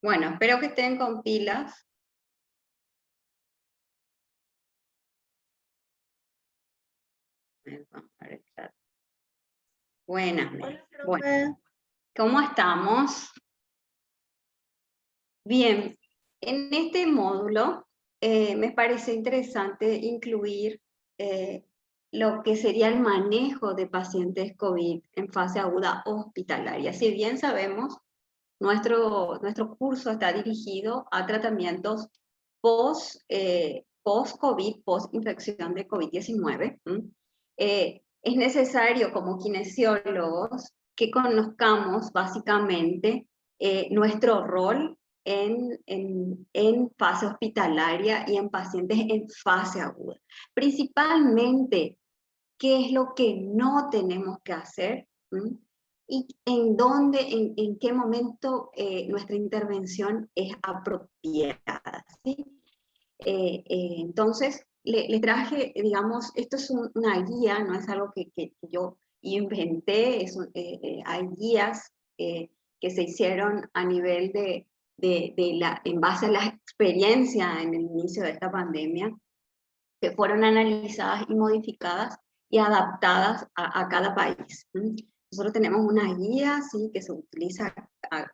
Bueno, espero que estén con pilas. Vamos a ver el chat. Buenas, Hola, bueno, profe. ¿cómo estamos? Bien, en este módulo me parece interesante incluir lo que sería el manejo de pacientes COVID en fase aguda hospitalaria. Si bien sabemos, nuestro curso está dirigido a tratamientos post-COVID, post-infección de COVID-19. Es necesario como kinesiólogos que conozcamos básicamente nuestro rol en fase hospitalaria y en pacientes en fase aguda. Principalmente, ¿qué es lo que no tenemos que hacer? Y en dónde, en qué momento nuestra intervención es apropiada, ¿sí? Entonces, les traje, digamos, esto es una guía, no es algo que yo inventé, hay guías que se hicieron a nivel en base a la experiencia en el inicio de esta pandemia, que fueron analizadas y modificadas y adaptadas a cada país. Nosotros tenemos una guía, sí, que se utiliza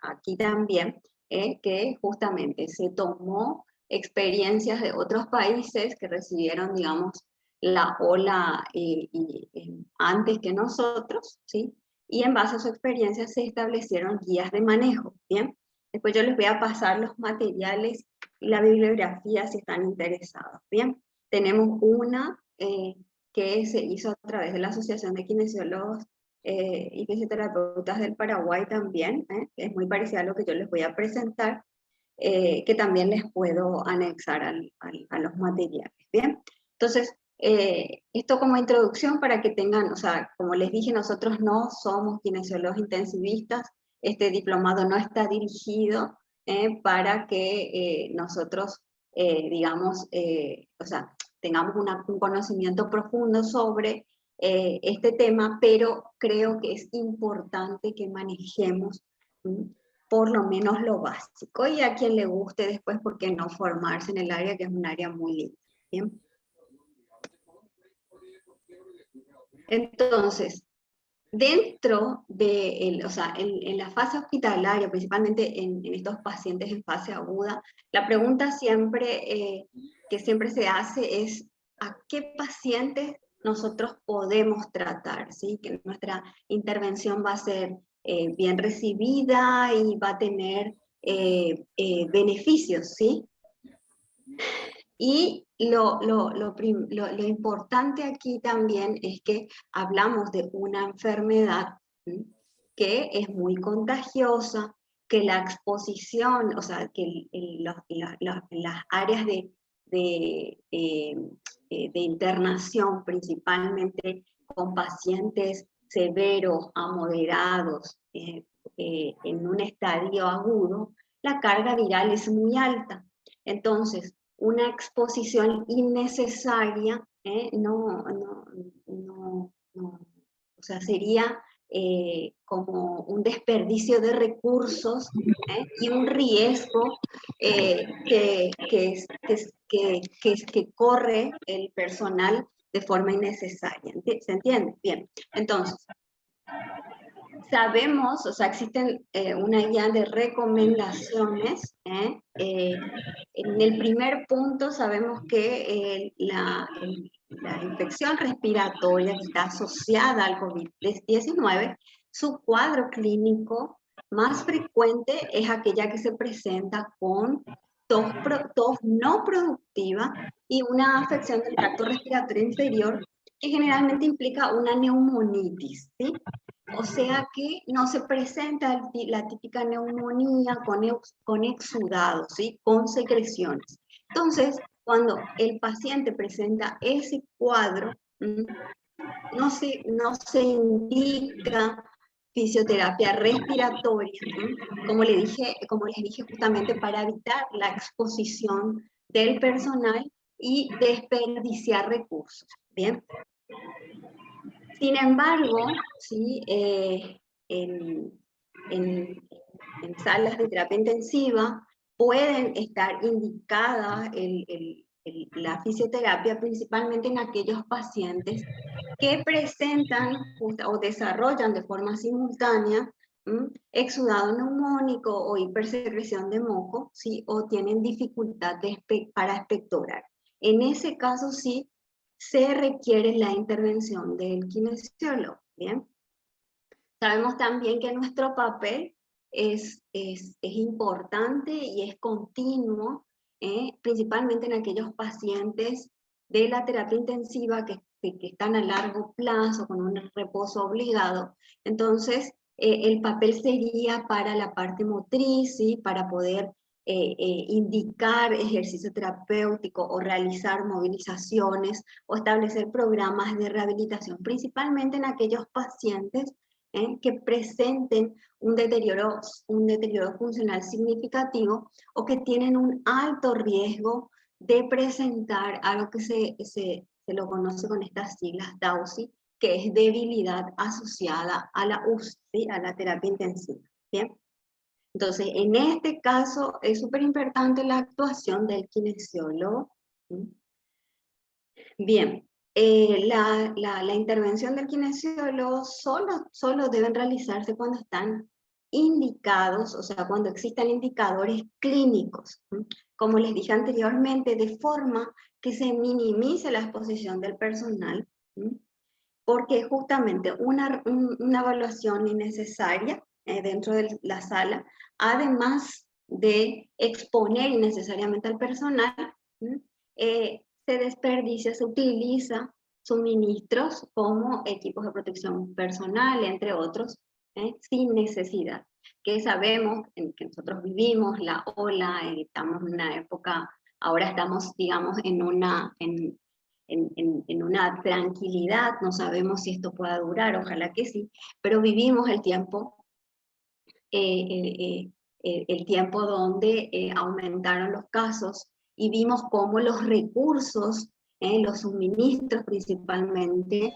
aquí también, que justamente se tomó experiencias de otros países que recibieron, digamos, la ola antes que nosotros, ¿sí? Y en base a su experiencia se establecieron guías de manejo, ¿bien? Después yo les voy a pasar los materiales y la bibliografía si están interesados, ¿bien? Tenemos una que se hizo a través de la Asociación de Kinesiólogos y Fisioterapeutas del Paraguay también, es muy parecida a lo que yo les voy a presentar, que también les puedo anexar a los materiales, ¿bien? Entonces, esto como introducción para que tengan, o sea, como les dije, nosotros no somos kinesiólogos intensivistas, este diplomado no está dirigido para que nosotros, digamos, o sea, tengamos un conocimiento profundo sobre este tema, pero creo que es importante que manejemos por lo menos lo básico, y a quien le guste después, ¿por qué no formarse en el área, que es un área muy linda? ¿Bien? Entonces, dentro de, o sea, en la fase hospitalaria, principalmente en estos pacientes en fase aguda, la pregunta que siempre se hace es ¿a qué pacientes nosotros podemos tratar? ¿Sí? Que nuestra intervención va a ser bien recibida y va a tener beneficios, ¿sí? Y lo importante aquí también es que hablamos de una enfermedad que es muy contagiosa, que la exposición, o sea, que las áreas de internación, principalmente con pacientes severos a moderados en un estadio agudo, la carga viral es muy alta. Entonces, una exposición innecesaria, o sea, sería como un desperdicio de recursos y un riesgo que corre el personal de forma innecesaria. ¿Se entiende? Bien, entonces, sabemos, o sea, existen una guía de recomendaciones. En el primer punto sabemos que la infección respiratoria que está asociada al COVID-19, su cuadro clínico más frecuente es aquella que se presenta con tos no productiva y una afección del tracto respiratorio inferior que generalmente implica una neumonitis, ¿sí? O sea que no se presenta la típica neumonía con exudados, ¿sí? Con secreciones. Entonces, cuando el paciente presenta ese cuadro, no se indica fisioterapia respiratoria, como les dije justamente para evitar la exposición del personal y desperdiciar recursos. Bien. Sin embargo, ¿sí? en en salas de terapia intensiva, pueden estar indicadas la fisioterapia principalmente en aquellos pacientes que presentan o desarrollan de forma simultánea exudado neumónico o hipersecreción de moco, ¿sí? O tienen dificultad para expectorar. En ese caso sí se requiere la intervención del kinesiólogo, ¿bien? Sabemos también que nuestro papel es importante y es continuo, principalmente en aquellos pacientes de la terapia intensiva que están a largo plazo, con un reposo obligado. Entonces, el papel sería para la parte motriz, ¿sí? Para poder indicar ejercicio terapéutico o realizar movilizaciones o establecer programas de rehabilitación, principalmente en aquellos pacientes que presenten un deterioro funcional significativo o que tienen un alto riesgo de presentar algo que se lo conoce con estas siglas DAUSI, que es debilidad asociada a la UCI, a la terapia intensiva. ¿Bien? Entonces, en este caso es súper importante la actuación del kinesiólogo. Bien, la intervención del kinesiólogo solo deben realizarse cuando están indicados, o sea, cuando existan indicadores clínicos, como les dije anteriormente, de forma que se minimice la exposición del personal, porque justamente una evaluación innecesaria dentro de la sala, además de exponer innecesariamente al personal, se desperdicia, se utiliza suministros como equipos de protección personal, entre otros, sin necesidad. Que sabemos que nosotros vivimos la ola, estamos en una época, ahora estamos, digamos, en una tranquilidad, no sabemos si esto pueda durar, ojalá que sí, pero vivimos el tiempo donde aumentaron los casos y vimos cómo los recursos, los suministros principalmente,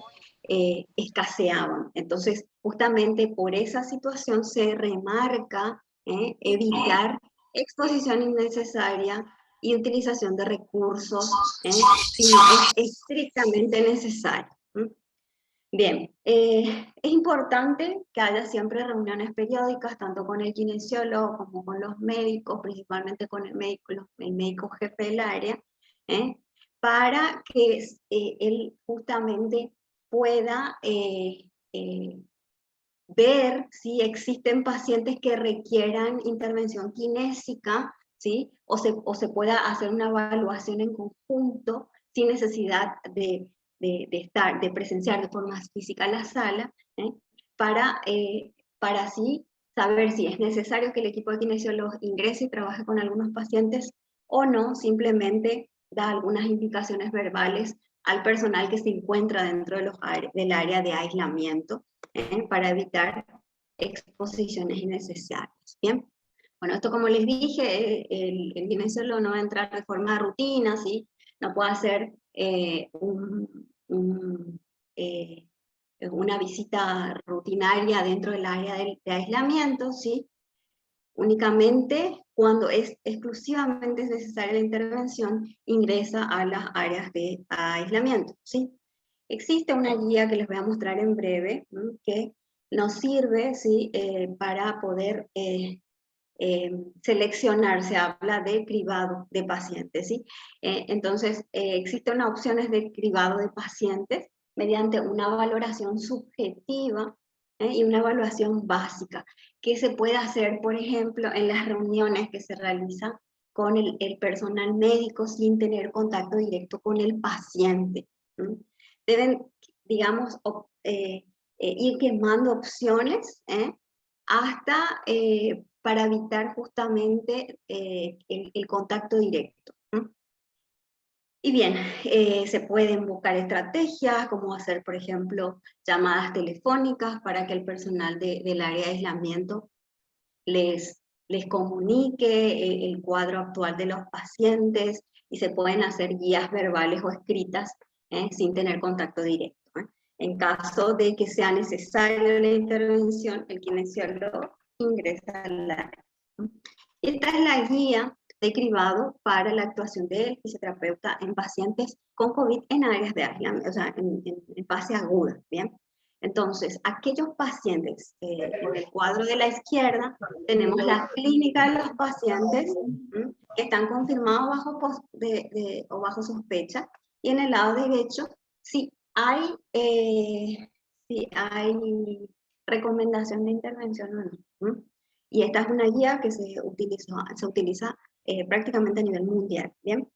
escaseaban. Entonces, justamente por esa situación se remarca evitar exposición innecesaria y utilización de recursos si no es estrictamente necesario. Bien, es importante que haya siempre reuniones periódicas, tanto con el kinesiólogo como con los médicos, principalmente con el médico jefe del área, para que él justamente pueda ver si existen pacientes que requieran intervención kinésica, ¿sí? O se pueda hacer una evaluación en conjunto sin necesidad de presenciar de forma física la sala, para así saber si es necesario que el equipo de kinesiólogos ingrese y trabaje con algunos pacientes o no, simplemente da algunas indicaciones verbales al personal que se encuentra dentro del área de aislamiento, para evitar exposiciones innecesarias. Bien, bueno, esto como les dije, el kinesiólogo no va a entrar de forma rutina, ¿sí? No puede hacer una visita rutinaria dentro del área de aislamiento, ¿sí? Únicamente cuando es exclusivamente necesaria la intervención, ingresa a las áreas de aislamiento, ¿sí? Existe una guía que les voy a mostrar en breve, que nos sirve, ¿sí? Para poder seleccionar, se habla de cribado de pacientes, ¿sí? Entonces, existen opciones de cribado de pacientes mediante una valoración subjetiva y una evaluación básica, que se puede hacer, por ejemplo, en las reuniones que se realizan con el personal médico sin tener contacto directo con el paciente. Deben, digamos, ir quemando opciones hasta para evitar justamente el contacto directo. Y bien, se pueden buscar estrategias, como hacer, por ejemplo, llamadas telefónicas para que el personal del área de aislamiento les comunique el cuadro actual de los pacientes, y se pueden hacer guías verbales o escritas sin tener contacto directo. En caso de que sea necesaria la intervención, el kinesiólogo ingresa al área. Esta es la guía de cribado para la actuación del fisioterapeuta en pacientes con COVID en áreas de aislamiento, o sea, en fase aguda, ¿bien? Entonces, aquellos pacientes, en el cuadro de la izquierda, tenemos la clínica de los pacientes que están confirmados bajo sospecha, y en el lado derecho, si hay recomendación de intervención o no. Y esta es una guía que se utiliza prácticamente a nivel mundial, ¿bien?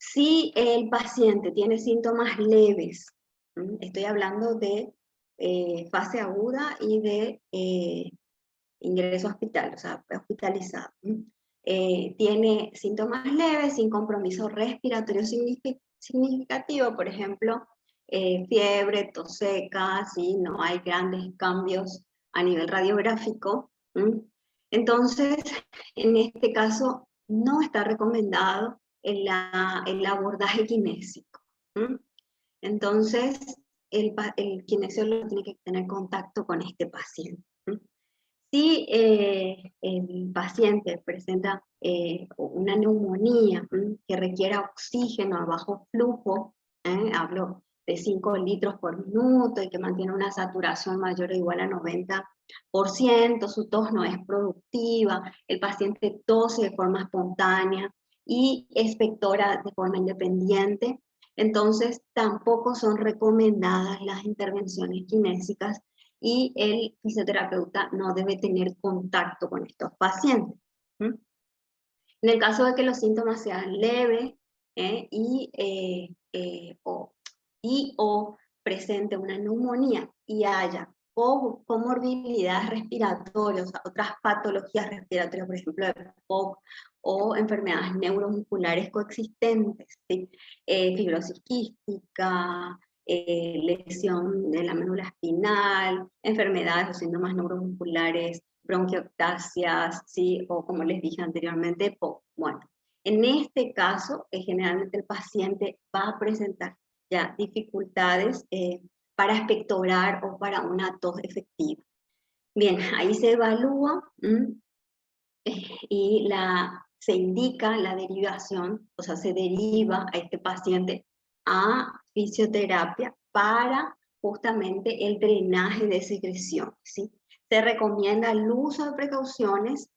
Si el paciente tiene síntomas leves, estoy hablando de fase aguda y de ingreso a hospital, o sea, hospitalizado. Tiene síntomas leves, sin compromiso respiratorio significativo, por ejemplo, fiebre, tos seca, ¿sí? No hay grandes cambios a nivel radiográfico. Entonces, en este caso, no está recomendado el abordaje kinésico. Entonces, el kinesiólogo tiene que tener contacto con este paciente. Si el paciente presenta una neumonía que requiera oxígeno a bajo flujo, hablo de 5 litros por minuto y que mantiene una saturación mayor o igual a 90%, su tos no es productiva, el paciente tose de forma espontánea y expectora de forma independiente, entonces tampoco son recomendadas las intervenciones kinésicas y el fisioterapeuta no debe tener contacto con estos pacientes. En el caso de que los síntomas sean leves o presente una neumonía y haya comorbilidades respiratorias, o sea, otras patologías respiratorias, por ejemplo, el POC o enfermedades neuromusculares coexistentes, ¿sí? Fibrosis quística, lesión de la médula espinal, enfermedades o síntomas neuromusculares, bronquiectasias, ¿sí? O como les dije anteriormente, POC. Bueno, en este caso, generalmente el paciente va a presentar ya dificultades para expectorar o para una tos efectiva. Bien, ahí se evalúa y se indica la derivación, o sea, se deriva a este paciente a fisioterapia para justamente el drenaje de secreciones, ¿sí? Se recomienda el uso de precauciones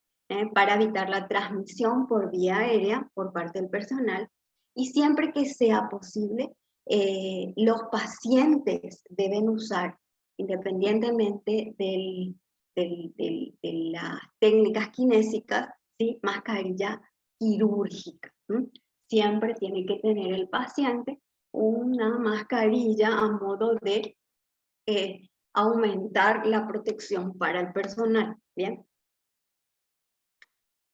para evitar la transmisión por vía aérea por parte del personal, y siempre que sea posible, los pacientes deben usar, independientemente de las técnicas kinésicas, ¿sí? Mascarilla quirúrgica. Siempre tiene que tener el paciente una mascarilla a modo de aumentar la protección para el personal. ¿Bien?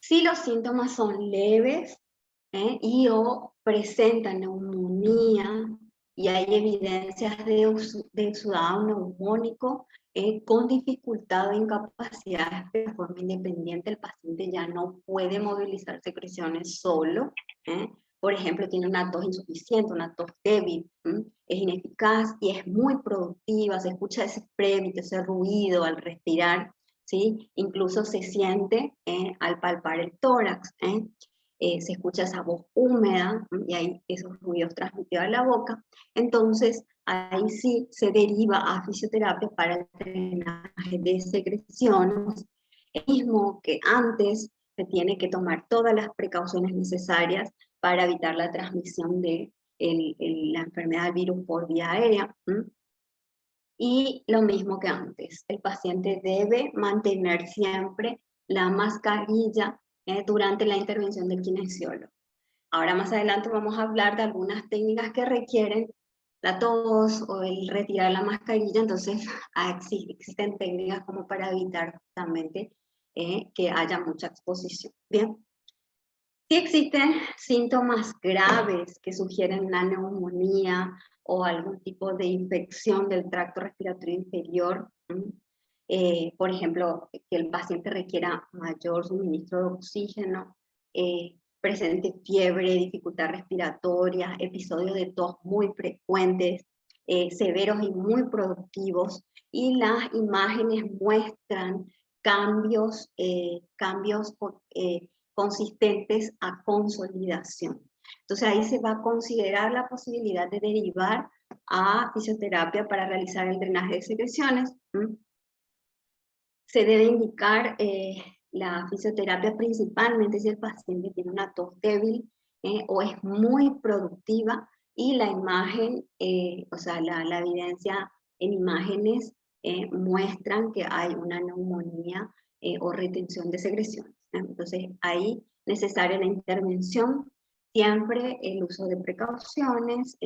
Si los síntomas son leves y o presentan neumonía y hay evidencias de exudado neumónico con dificultad o incapacidad de forma independiente, el paciente ya no puede movilizar secreciones solo. Por ejemplo, tiene una tos insuficiente, una tos débil, es ineficaz y es muy productiva, se escucha ese spremito, ese ruido al respirar, ¿sí? Incluso se siente al palpar el tórax, se escucha esa voz húmeda y hay esos ruidos transmitidos a la boca. Entonces, ahí sí se deriva a fisioterapia para el drenaje de secreciones. El mismo que antes, se tiene que tomar todas las precauciones necesarias para evitar la transmisión de la enfermedad del virus por vía aérea. Y lo mismo que antes, el paciente debe mantener siempre la mascarilla durante la intervención del kinesiólogo. Ahora más adelante vamos a hablar de algunas técnicas que requieren la tos o el retirar la mascarilla, entonces existen técnicas como para evitar justamente que haya mucha exposición. Bien. Si existen síntomas graves que sugieren una neumonía o algún tipo de infección del tracto respiratorio inferior, por ejemplo, que el paciente requiera mayor suministro de oxígeno, presente fiebre, dificultad respiratoria, episodios de tos muy frecuentes, severos y muy productivos, y las imágenes muestran cambios, consistentes a consolidación. Entonces ahí se va a considerar la posibilidad de derivar a fisioterapia para realizar el drenaje de secreciones. Se debe indicar la fisioterapia principalmente si el paciente tiene una tos débil o es muy productiva y la imagen, o sea, la evidencia en imágenes muestran que hay una neumonía o retención de secreciones. Entonces ahí necesaria la intervención, siempre el uso de precauciones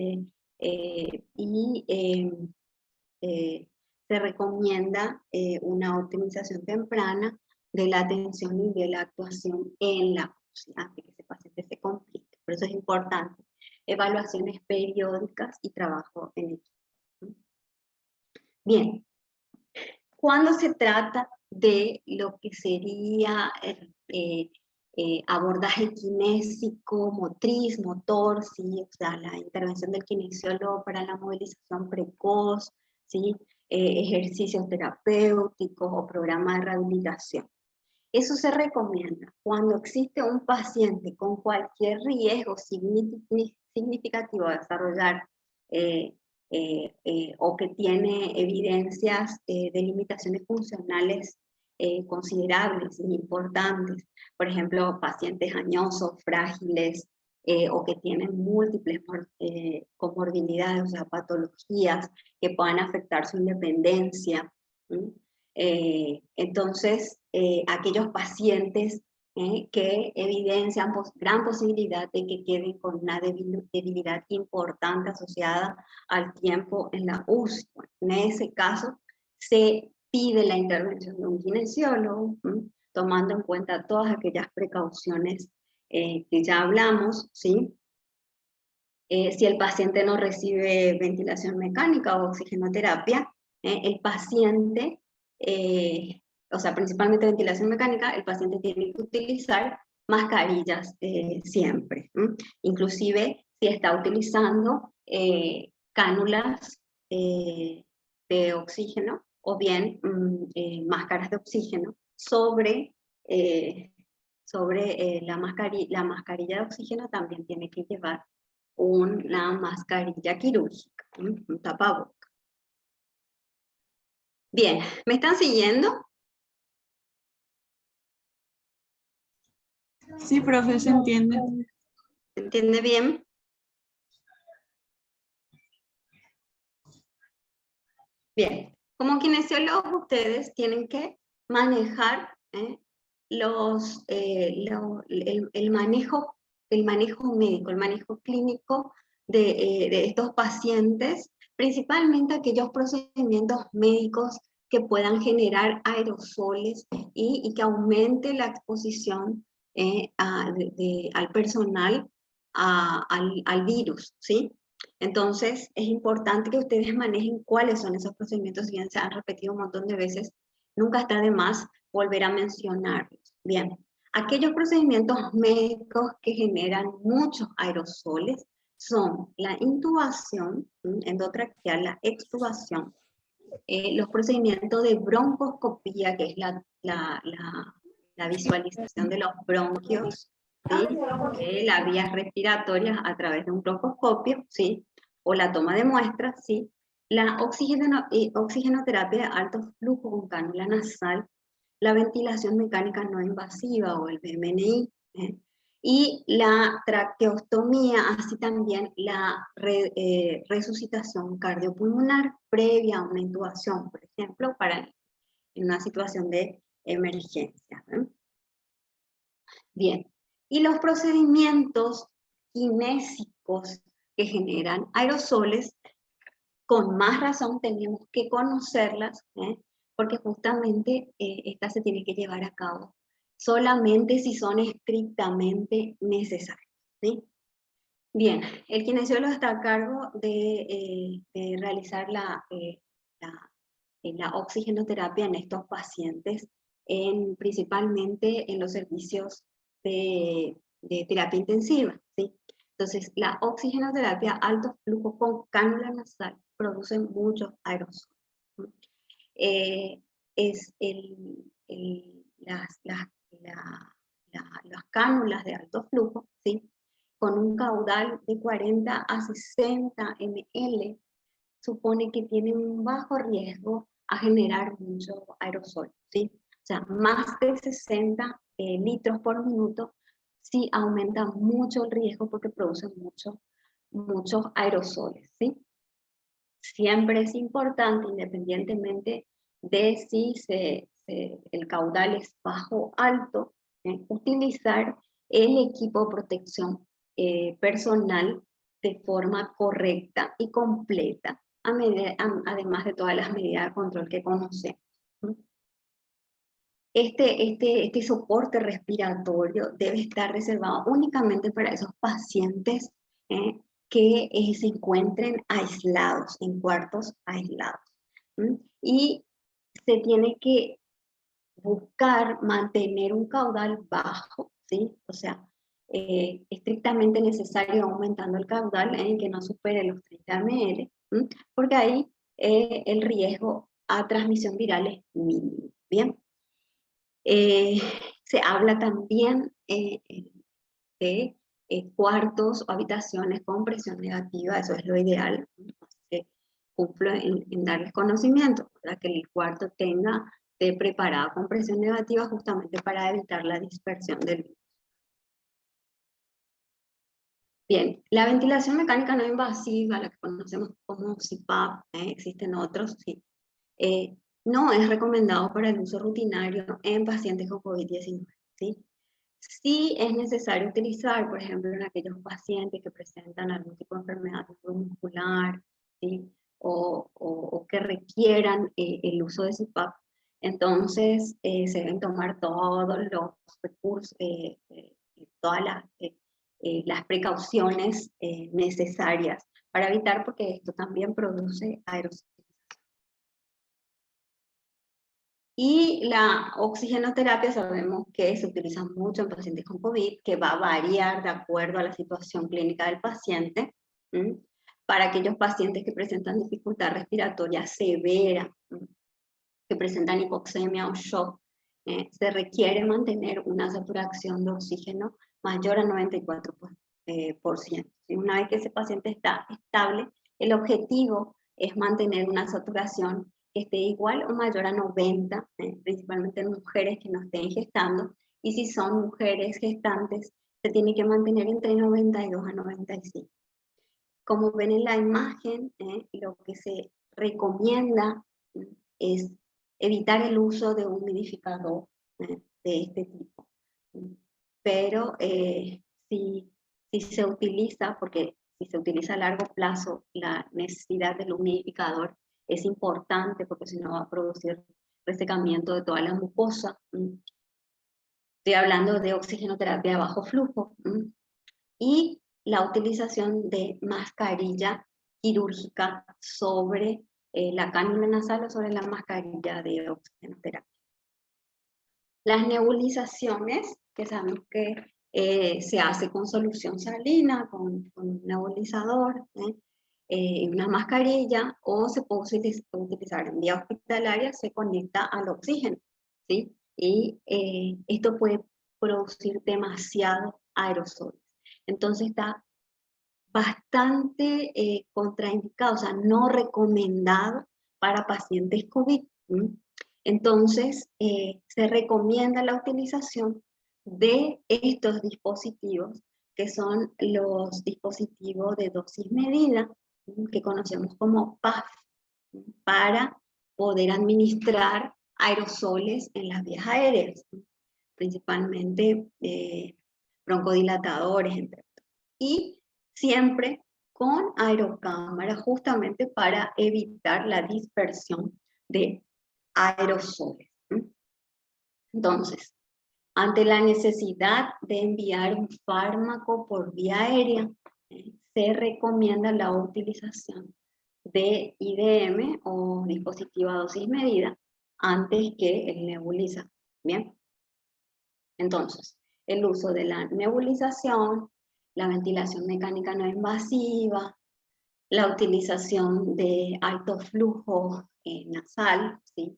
se recomienda una optimización temprana de la atención y de la actuación en la UCI antes que ese paciente se complique. Por eso es importante evaluaciones periódicas y trabajo en equipo. Bien, cuando se trata de lo que sería abordaje kinésico, motriz, motor, ¿sí? O sea, la intervención del kinesiólogo para la movilización precoz, ¿sí? Ejercicios terapéuticos o programa de rehabilitación. Eso se recomienda cuando existe un paciente con cualquier riesgo significativo de desarrollar o que tiene evidencias de limitaciones funcionales considerables e importantes. Por ejemplo, pacientes añosos, frágiles, o que tienen múltiples comorbilidades, o sea, patologías que puedan afectar su independencia. Entonces, aquellos pacientes que evidencian gran posibilidad de que queden con una debilidad importante asociada al tiempo en la UCI. En ese caso, se pide la intervención de un kinesiólogo, tomando en cuenta todas aquellas precauciones que ya hablamos, ¿sí? Si el paciente no recibe ventilación mecánica o oxigenoterapia, el paciente, o sea, principalmente ventilación mecánica, el paciente tiene que utilizar mascarillas siempre. Inclusive si está utilizando cánulas de oxígeno o bien máscaras de oxígeno sobre la mascarilla de oxígeno también tiene que llevar una mascarilla quirúrgica, un tapaboca. Bien, ¿me están siguiendo? Sí, profe, se entiende. ¿Se entiende bien? Bien, como kinesiólogos ustedes tienen que manejar el manejo médico, el manejo clínico de estos pacientes, principalmente aquellos procedimientos médicos que puedan generar aerosoles y que aumente la exposición al personal al virus, ¿sí? Entonces, es importante que ustedes manejen cuáles son esos procedimientos, bien se han repetido un montón de veces, nunca está de más volver a mencionarlos. Bien, aquellos procedimientos médicos que generan muchos aerosoles son la intubación endotraqueal, la extubación, los procedimientos de broncoscopía, que es la visualización de los bronquios, ¿sí? Las vías respiratorias a través de un broncoscopio, ¿sí? O la toma de muestras, ¿sí? La oxigenoterapia de alto flujo con cánula nasal, la ventilación mecánica no invasiva o el BMNI, y la traqueostomía, así también la resucitación cardiopulmonar previa a una intubación, por ejemplo, en una situación de emergencia. Bien, y los procedimientos kinésicos que generan aerosoles, con más razón tenemos que conocerlas, porque justamente estas se tienen que llevar a cabo solamente si son estrictamente necesarios, ¿sí? Bien, el kinesiólogo está a cargo de realizar la oxigenoterapia en estos pacientes, principalmente en los servicios de terapia intensiva, ¿sí? Entonces, la oxigenoterapia alto flujo con cánula nasal produce muchos aerosoles. las cánulas de alto flujo, ¿sí? Con un caudal de 40 a 60 ml, supone que tienen un bajo riesgo a generar mucho aerosol, ¿sí? O sea, más de 60 litros por minuto sí aumenta mucho el riesgo porque producen muchos aerosoles, ¿sí? Siempre es importante, independientemente de si el caudal es bajo o alto, utilizar el equipo de protección personal de forma correcta y completa, además de todas las medidas de control que conocemos. Este soporte respiratorio debe estar reservado únicamente para esos pacientes que se encuentren aislados, en cuartos aislados. Y se tiene que buscar mantener un caudal bajo, ¿sí? O sea, estrictamente necesario aumentando el caudal en que no supere los 30 ml, porque ahí el riesgo a transmisión viral es mínimo, ¿bien? Se habla también de cuartos o habitaciones con presión negativa, eso es lo ideal, así que cumplo en darles conocimiento, para que el cuarto tenga preparado con presión negativa justamente para evitar la dispersión del virus. Bien, la ventilación mecánica no invasiva, la que conocemos como CPAP, existen otros, sí. No es recomendado para el uso rutinario en pacientes con COVID-19, ¿sí? Sí es necesario utilizar, por ejemplo, en aquellos pacientes que presentan algún tipo de enfermedad muscular, ¿sí? O que requieran el uso de CPAP. Entonces, se deben tomar todos los recursos, todas las precauciones necesarias para evitar, porque esto también produce aerosoles. Y la oxigenoterapia sabemos que se utiliza mucho en pacientes con COVID, que va a variar de acuerdo a la situación clínica del paciente. Para aquellos pacientes que presentan dificultad respiratoria severa, que presentan hipoxemia o shock, se requiere mantener una saturación de oxígeno mayor a 94%. Y una vez que ese paciente está estable, el objetivo es mantener una saturación que esté igual o mayor a 90, principalmente en mujeres que no estén gestando, y si son mujeres gestantes, se tiene que mantener entre 92 a 95. Como ven en la imagen, lo que se recomienda es evitar el uso de un humidificador de este tipo. Pero si se utiliza, porque si se utiliza a largo plazo, la necesidad del humidificador es importante porque si no va a producir resecamiento de toda la mucosa. Estoy hablando de oxigenoterapia a bajo flujo. Y la utilización de mascarilla quirúrgica sobre la cánula nasal o sobre la mascarilla de oxigenoterapia. Las nebulizaciones, que sabemos que se hace con solución salina, con un nebulizador, una mascarilla, o se puede utilizar en vía hospitalaria, se conecta al oxígeno, ¿sí? Y esto puede producir demasiado aerosol. Entonces está bastante contraindicado, o sea, no recomendado para pacientes COVID. Entonces, se recomienda la utilización de estos dispositivos, que son los dispositivos de dosis medida, que conocemos como PAF, para poder administrar aerosoles en las vías aéreas, principalmente broncodilatadores, entre otros. Y siempre con aerocámara, justamente para evitar la dispersión de aerosoles. Entonces, ante la necesidad de enviar un fármaco por vía aérea, se recomienda la utilización de IDM o dispositivo a dosis medida antes que el nebulizador. Bien, entonces, el uso de la nebulización, la ventilación mecánica no invasiva, la utilización de alto flujo nasal, ¿sí?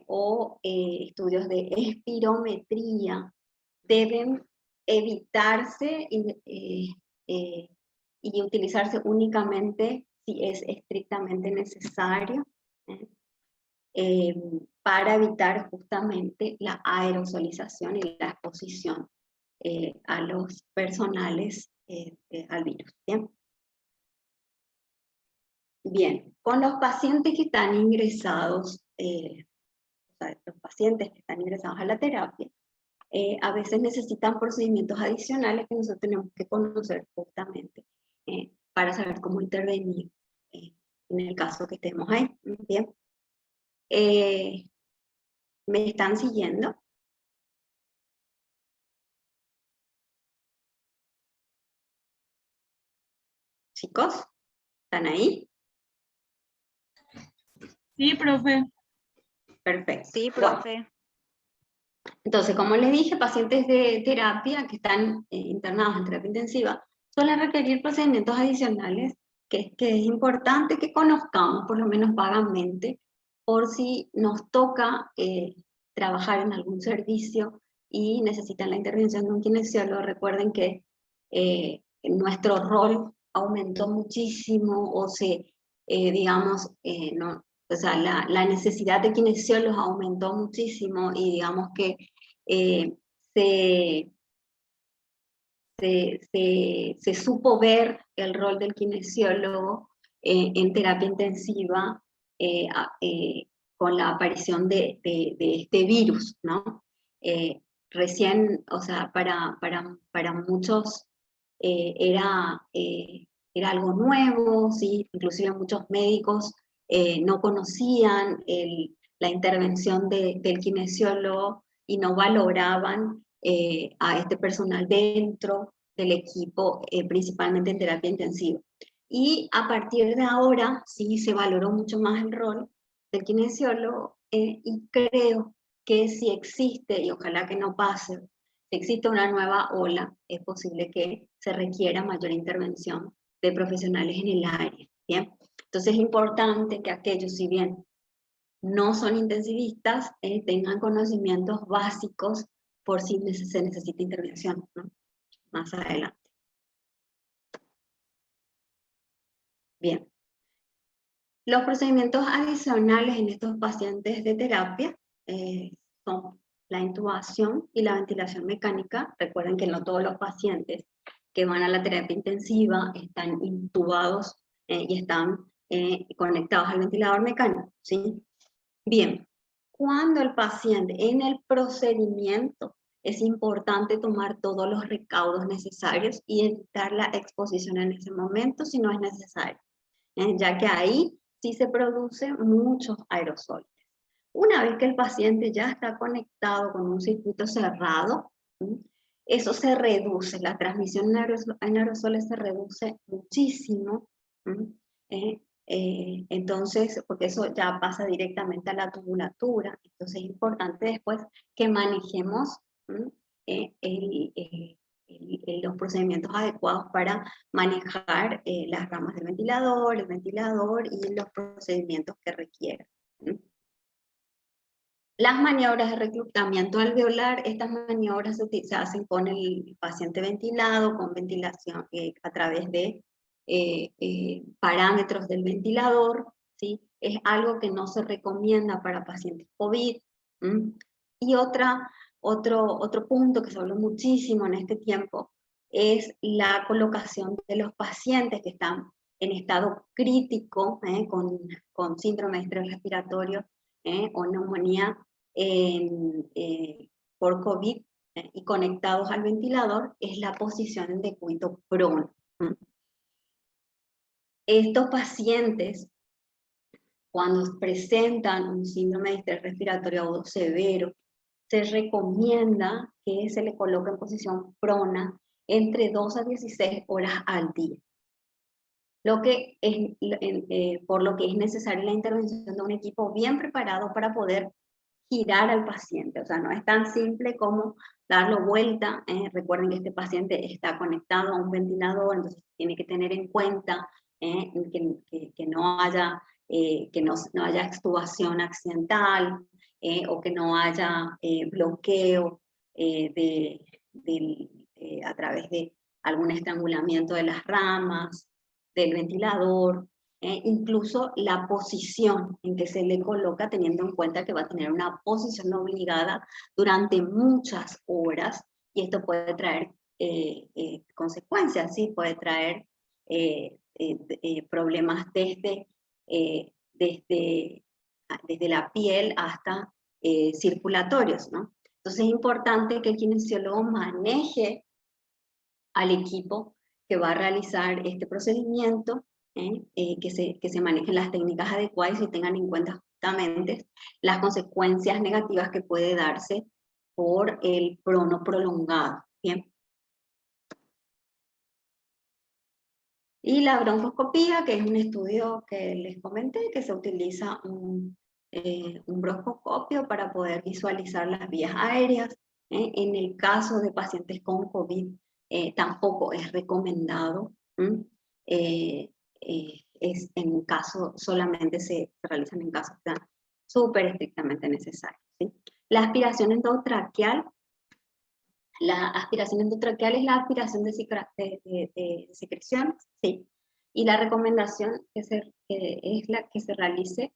o estudios de espirometría deben evitarse y utilizarse únicamente si es estrictamente necesario, para evitar justamente la aerosolización y la exposición a los personales al virus. ¿Bien? Bien, con los pacientes que están ingresados, o sea, los pacientes que están ingresados a la terapia, a veces necesitan procedimientos adicionales que nosotros tenemos que conocer justamente para saber cómo intervenir en el caso que estemos ahí. Bien. ¿Me están siguiendo? Chicos, ¿están ahí? Sí, profe. Perfecto. Sí, profe. Bueno, entonces, como les dije, pacientes de terapia que están internados en terapia intensiva suelen requerir procedimientos adicionales que es importante que conozcamos, por lo menos vagamente, por si nos toca trabajar en algún servicio y necesitan la intervención de un kinesiólogo. Recuerden que nuestro rol aumentó muchísimo, o digamos, no, o sea, la necesidad de kinesiólogos aumentó muchísimo, y digamos que se supo ver el rol del kinesiólogo en terapia intensiva con la aparición de este virus, ¿no? Recién, o sea, para muchos era algo nuevo, ¿sí? Inclusive muchos médicos no conocían la intervención del kinesiólogo y no valoraban a este personal dentro del equipo, principalmente en terapia intensiva. Y a partir de ahora sí se valoró mucho más el rol del kinesiólogo, y creo que si existe, y ojalá que no pase, si existe una nueva ola, es posible que se requiera mayor intervención de profesionales en el área. ¿Bien? Entonces es importante que aquellos, si bien no son intensivistas, tengan conocimientos básicos por si se necesita intervención, ¿no? Más adelante. Bien. Los procedimientos adicionales en estos pacientes de terapia son la intubación y la ventilación mecánica. Recuerden que no todos los pacientes que van a la terapia intensiva están intubados y están conectados al ventilador mecánico, ¿sí? Bien, cuando el paciente en el procedimiento, es importante tomar todos los recaudos necesarios y evitar la exposición en ese momento si no es necesario, ya que ahí sí se producen muchos aerosoles. Una vez que el paciente ya está conectado con un circuito cerrado, eso se reduce, la transmisión en aerosoles se reduce muchísimo. Entonces, porque eso ya pasa directamente a la tubulatura, entonces es importante después que manejemos los procedimientos adecuados para manejar las ramas del ventilador, el ventilador y los procedimientos que requieran. Las maniobras de reclutamiento alveolar, estas maniobras se hacen con el paciente ventilado, con ventilación a través de parámetros del ventilador, ¿sí? Es algo que no se recomienda para pacientes COVID. Y otro punto que se habló muchísimo en este tiempo es la colocación de los pacientes que están en estado crítico, con síndrome de estrés respiratorio o neumonía por COVID y conectados al ventilador, es la posición en decúbito prono. Estos pacientes, cuando presentan un síndrome de estrés respiratorio agudo severo, se recomienda que se le coloque en posición prona entre 2 a 16 horas al día. Por lo que es necesaria la intervención de un equipo bien preparado para poder girar al paciente. O sea, no es tan simple como darlo vuelta. Recuerden que este paciente está conectado a un ventilador, entonces tiene que tener en cuenta que no haya extubación accidental, o que no haya bloqueo a través de algún estrangulamiento de las ramas, del ventilador, incluso la posición en que se le coloca, teniendo en cuenta que va a tener una posición obligada durante muchas horas, y esto puede traer consecuencias, ¿sí? Puede traer problemas desde la piel hasta circulatorios, ¿no? Entonces es importante que el kinesiólogo maneje al equipo que va a realizar este procedimiento, que se manejen las técnicas adecuadas y se tengan en cuenta justamente las consecuencias negativas que puede darse por el prono prolongado. Bien. Y la broncoscopía, que es un estudio que les comenté, que se utiliza un broncoscopio para poder visualizar las vías aéreas. En el caso de pacientes con COVID, tampoco es recomendado. Es en caso, solamente se realizan en casos que sean súper estrictamente necesarios, ¿sí? La aspiración endotraqueal. La aspiración endotraqueal es la aspiración de secreción, sí. Y la recomendación es la que se realice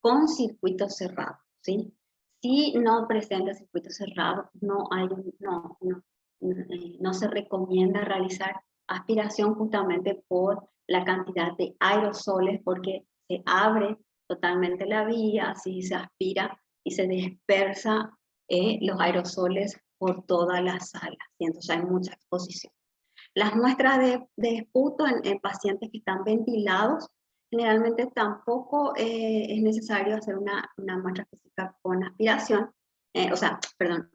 con circuito cerrado, ¿sí? Si no presenta circuito cerrado, no se recomienda realizar aspiración justamente por la cantidad de aerosoles, porque se abre totalmente la vía, así se aspira y se dispersa los aerosoles por toda la sala, y entonces hay mucha exposición. Las muestras de esputo en pacientes que están ventilados, generalmente tampoco es necesario hacer una muestra específica con aspiración, perdón,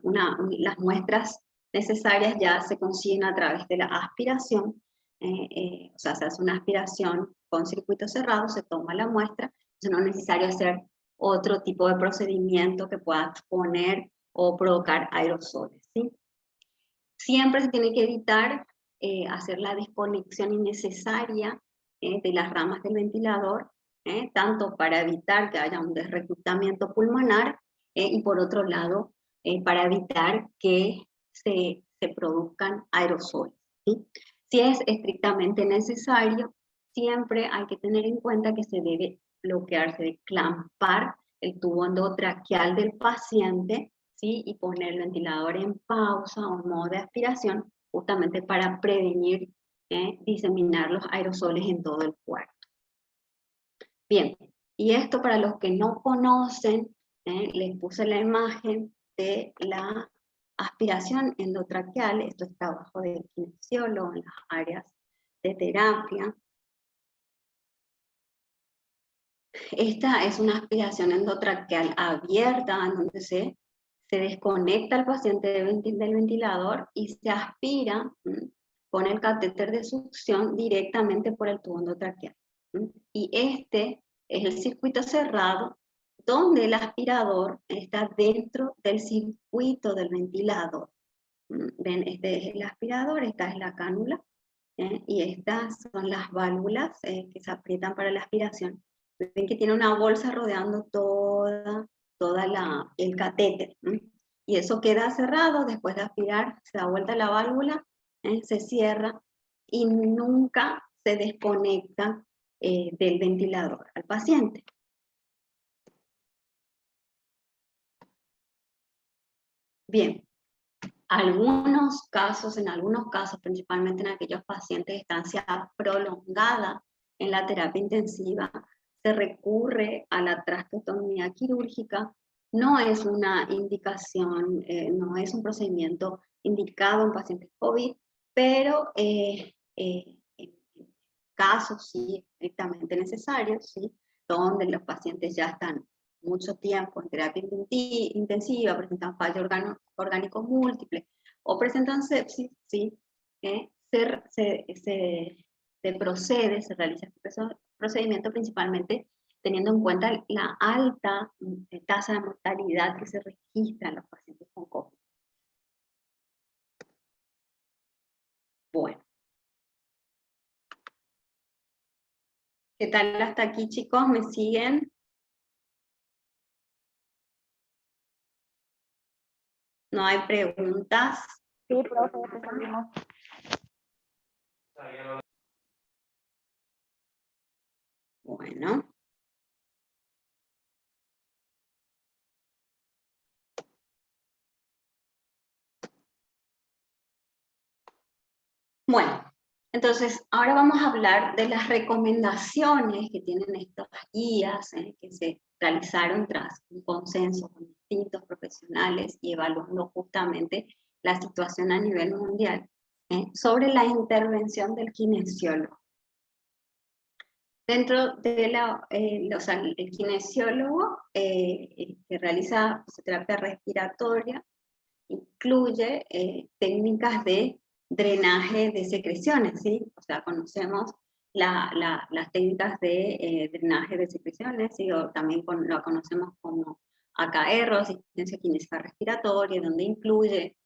las muestras necesarias ya se consiguen a través de la aspiración, se hace una aspiración con circuito cerrado, se toma la muestra, entonces no es necesario hacer otro tipo de procedimiento que pueda exponer o provocar aerosoles, ¿sí? Siempre se tiene que evitar hacer la desconexión innecesaria de las ramas del ventilador, tanto para evitar que haya un desreclutamiento pulmonar y por otro lado, para evitar que se produzcan aerosoles, ¿sí? Si es estrictamente necesario, siempre hay que tener en cuenta que se debe bloquear, se debe clampar el tubo endotraqueal del paciente, ¿sí? Y poner el ventilador en pausa o en modo de aspiración, justamente para prevenir diseminar los aerosoles en todo el cuerpo. Bien, y esto para los que no conocen, les puse la imagen de la aspiración endotraqueal. Esto está abajo del kinesiólogo en las áreas de terapia. Esta es una aspiración endotraqueal abierta, en donde se desconecta al paciente del ventilador y se aspira con el catéter de succión directamente por el tubo endotraqueal. Y este es el circuito cerrado, donde el aspirador está dentro del circuito del ventilador. Ven, este es el aspirador, esta es la cánula, y estas son las válvulas que se aprietan para la aspiración. Ven que tiene una bolsa rodeando el catéter, y eso queda cerrado. Después de aspirar se da vuelta la válvula, se cierra y nunca se desconecta del ventilador al paciente. Bien, en algunos casos, principalmente en aquellos pacientes de estancia prolongada en la terapia intensiva, se recurre a la traqueotomía quirúrgica. No es una indicación, no es un procedimiento indicado en pacientes COVID, pero en casos sí estrictamente necesarios, ¿sí? Donde los pacientes ya están mucho tiempo en terapia intensiva, presentan fallo orgánico múltiple o presentan sepsis, ¿sí? Se realiza este procedimiento principalmente teniendo en cuenta la alta tasa de mortalidad que se registra en los pacientes con COVID. Bueno. ¿Qué tal hasta aquí, chicos? ¿Me siguen? ¿No hay preguntas? Sí, profe, resolvimos. Bueno. Bueno, entonces ahora vamos a hablar de las recomendaciones que tienen estas guías que se realizaron tras un consenso con distintos profesionales y evaluando justamente la situación a nivel mundial sobre la intervención del kinesiólogo. Dentro de o sea, el kinesiólogo que realiza fisioterapia respiratoria incluye técnicas de drenaje de secreciones, ¿sí? O sea, conocemos las técnicas de drenaje de secreciones, ¿sí? O también lo conocemos como AKR, asistencia kinésica respiratoria, donde incluye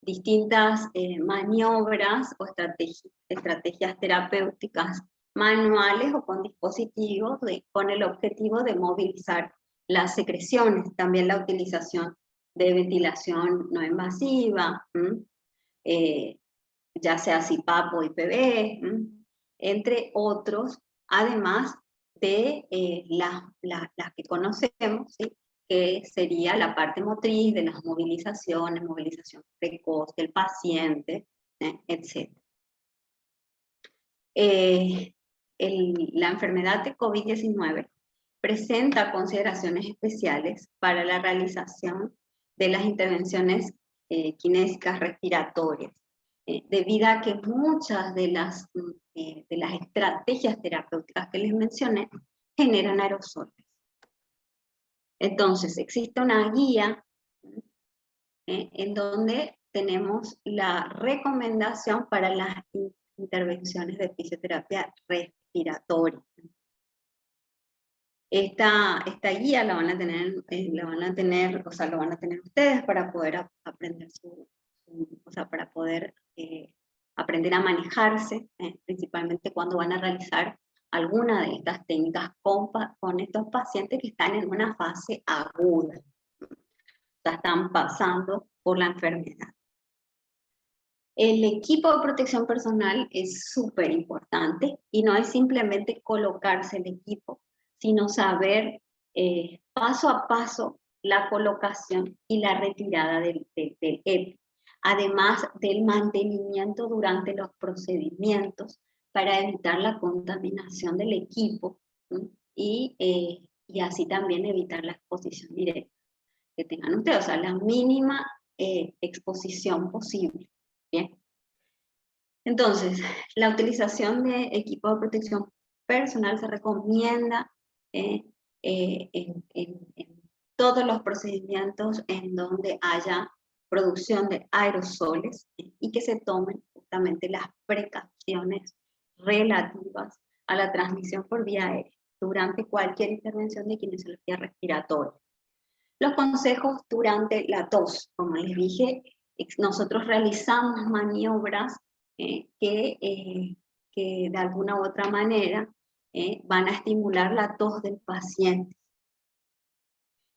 distintas maniobras o estrategias terapéuticas manuales o con dispositivos con el objetivo de movilizar las secreciones, también la utilización de ventilación no invasiva, ya sea CPAP o IPV, entre otros, además de las que conocemos, ¿sí? Que sería la parte motriz de las movilizaciones, movilización precoz del paciente, etc. La enfermedad de COVID-19 presenta consideraciones especiales para la realización de las intervenciones kinésicas respiratorias, debido a que muchas de las estrategias terapéuticas que les mencioné generan aerosoles. Entonces, existe una guía en donde tenemos la recomendación para las intervenciones de fisioterapia respiratoria. Esta guía la van a tener, o sea, lo van a tener ustedes para poder aprender o sea, para poder aprender a manejarse, principalmente cuando van a realizar alguna de estas técnicas con estos pacientes que están en una fase aguda, o sea, están pasando por la enfermedad. El equipo de protección personal es súper importante y no es simplemente colocarse el equipo, sino saber paso a paso la colocación y la retirada del EPI, además del mantenimiento durante los procedimientos para evitar la contaminación del equipo y así también evitar la exposición directa que tengan ustedes, o sea, la mínima exposición posible. Bien. Entonces, la utilización de equipo de protección personal se recomienda en todos los procedimientos en donde haya producción de aerosoles y que se tomen justamente las precauciones relativas a la transmisión por vía aérea durante cualquier intervención de kinesiología respiratoria. Los consejos durante la tos, como les dije, nosotros realizamos maniobras que de alguna u otra manera van a estimular la tos del paciente.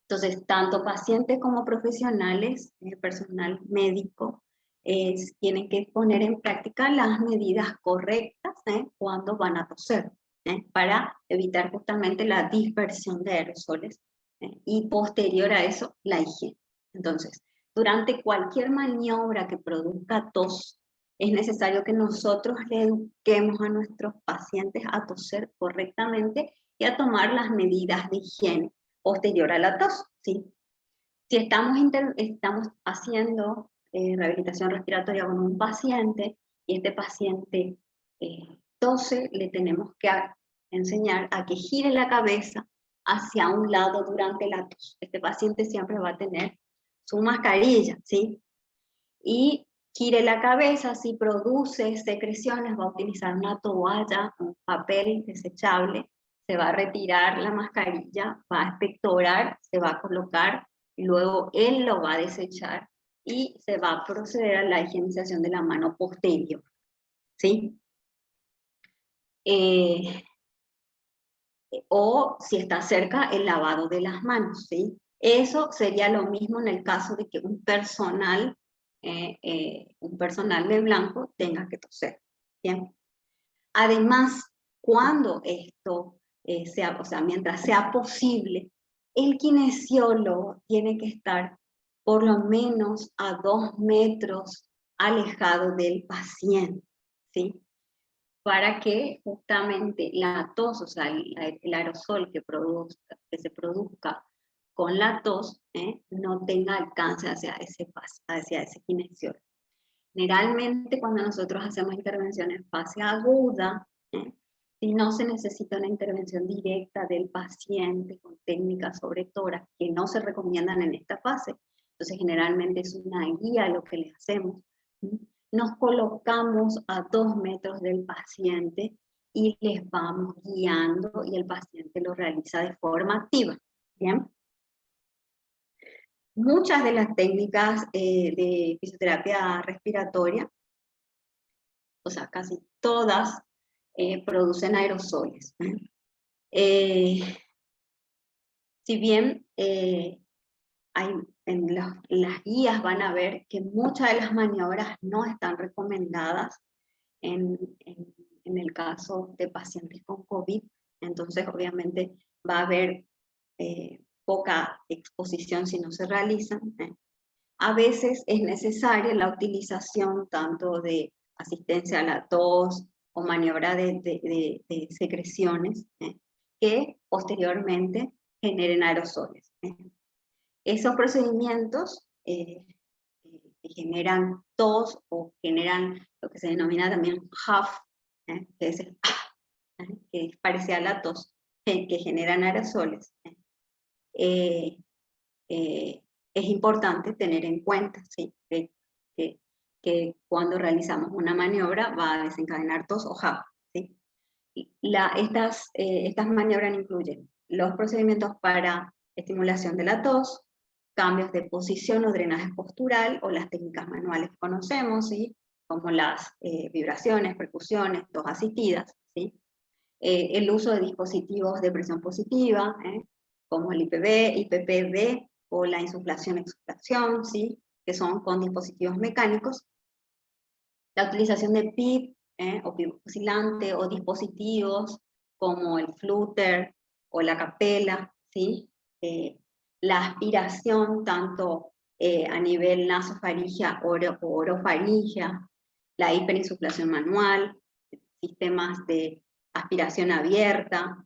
Entonces, tanto pacientes como profesionales, personal médico, tienen que poner en práctica las medidas correctas cuando van a toser, para evitar justamente la dispersión de aerosoles y posterior a eso, la higiene. Entonces, durante cualquier maniobra que produzca tos, es necesario que nosotros le eduquemos a nuestros pacientes a toser correctamente y a tomar las medidas de higiene posterior a la tos, ¿sí? Si estamos haciendo rehabilitación respiratoria con un paciente y este paciente tose, le tenemos que enseñar a que gire la cabeza hacia un lado durante la tos. Este paciente siempre va a tener su mascarilla, ¿sí? Y gire la cabeza, si produce secreciones, va a utilizar una toalla, un papel desechable, se va a retirar la mascarilla, va a expectorar, se va a colocar, luego él lo va a desechar y se va a proceder a la higienización de la mano posterior, ¿sí? O si está cerca, el lavado de las manos, ¿sí? Eso sería lo mismo en el caso de que un personal de blanco tenga que toser. ¿Bien? Además, cuando esto sea, o sea, mientras sea posible, el kinesiólogo tiene que estar por lo menos a 2 metros alejado del paciente, ¿sí? Para que justamente la tos, o sea, el aerosol que se produzca con la tos, no tenga alcance hacia ese kinesiólogo. Generalmente cuando nosotros hacemos intervención en fase aguda, si no se necesita una intervención directa del paciente con técnicas sobre tórax que no se recomiendan en esta fase, entonces generalmente es una guía lo que les hacemos. Nos colocamos a 2 metros del paciente y les vamos guiando y el paciente lo realiza de forma activa. ¿Bien? Muchas de las técnicas de fisioterapia respiratoria, o sea, casi todas, producen aerosoles. Si bien en las guías van a ver que muchas de las maniobras no están recomendadas en el caso de pacientes con COVID, entonces obviamente va a haber poca exposición si no se realizan. A veces es necesaria la utilización tanto de asistencia a la tos o maniobra de secreciones que posteriormente generen aerosoles. Esos procedimientos que generan tos o generan lo que se denomina también huff, que es el que es parecido a la tos, que generan aerosoles. Es importante tener en cuenta, ¿sí? que cuando realizamos una maniobra va a desencadenar tos o HAP, ¿sí? Estas maniobras incluyen los procedimientos para estimulación de la tos, cambios de posición o drenaje postural, o las técnicas manuales que conocemos, ¿sí? Como las vibraciones, percusiones, tos asistidas, ¿sí? El uso de dispositivos de presión positiva, como el IPPB, o la insuflación-exuflación, ¿sí? Que son con dispositivos mecánicos. La utilización de PIP, o PIP oscilante, o dispositivos como el flúter o la capela, ¿sí? La aspiración, tanto a nivel nasofaringia o orofaringia, la hiperinsuflación manual, sistemas de aspiración abierta,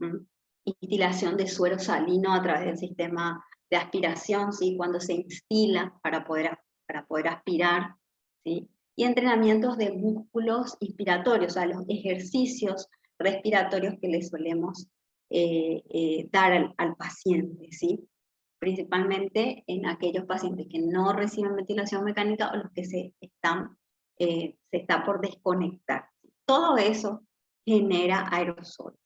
instilación de suero salino a través del sistema de aspiración, ¿sí? Cuando se instila para poder aspirar, ¿sí? Y entrenamientos de músculos inspiratorios, o sea, los ejercicios respiratorios que le solemos dar al paciente, ¿sí? Principalmente en aquellos pacientes que no reciben ventilación mecánica o los que se está por desconectar. Todo eso genera aerosoles.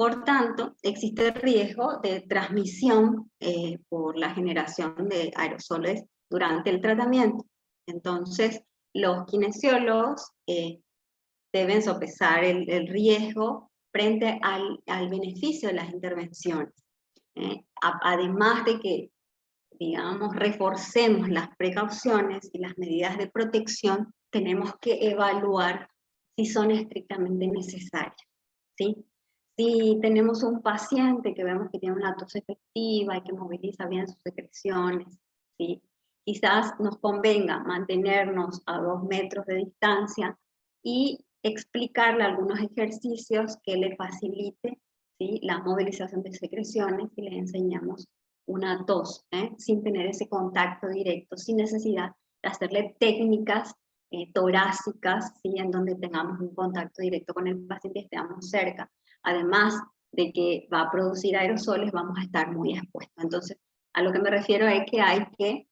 Por tanto, existe el riesgo de transmisión por la generación de aerosoles durante el tratamiento. Entonces, los kinesiólogos deben sopesar el riesgo frente al beneficio de las intervenciones. Además de que, digamos, reforcemos las precauciones y las medidas de protección, tenemos que evaluar si son estrictamente necesarias, ¿sí? Si tenemos un paciente que vemos que tiene una tos efectiva y que moviliza bien sus secreciones, ¿sí? Quizás nos convenga mantenernos a 2 metros de distancia y explicarle algunos ejercicios que le facilite, ¿sí? La movilización de secreciones, y le enseñamos una tos, sin tener ese contacto directo, sin necesidad de hacerle técnicas torácicas, ¿sí? En donde tengamos un contacto directo con el paciente y estemos cerca. Además de que va a producir aerosoles, vamos a estar muy expuestos. Entonces, a lo que me refiero es que hay que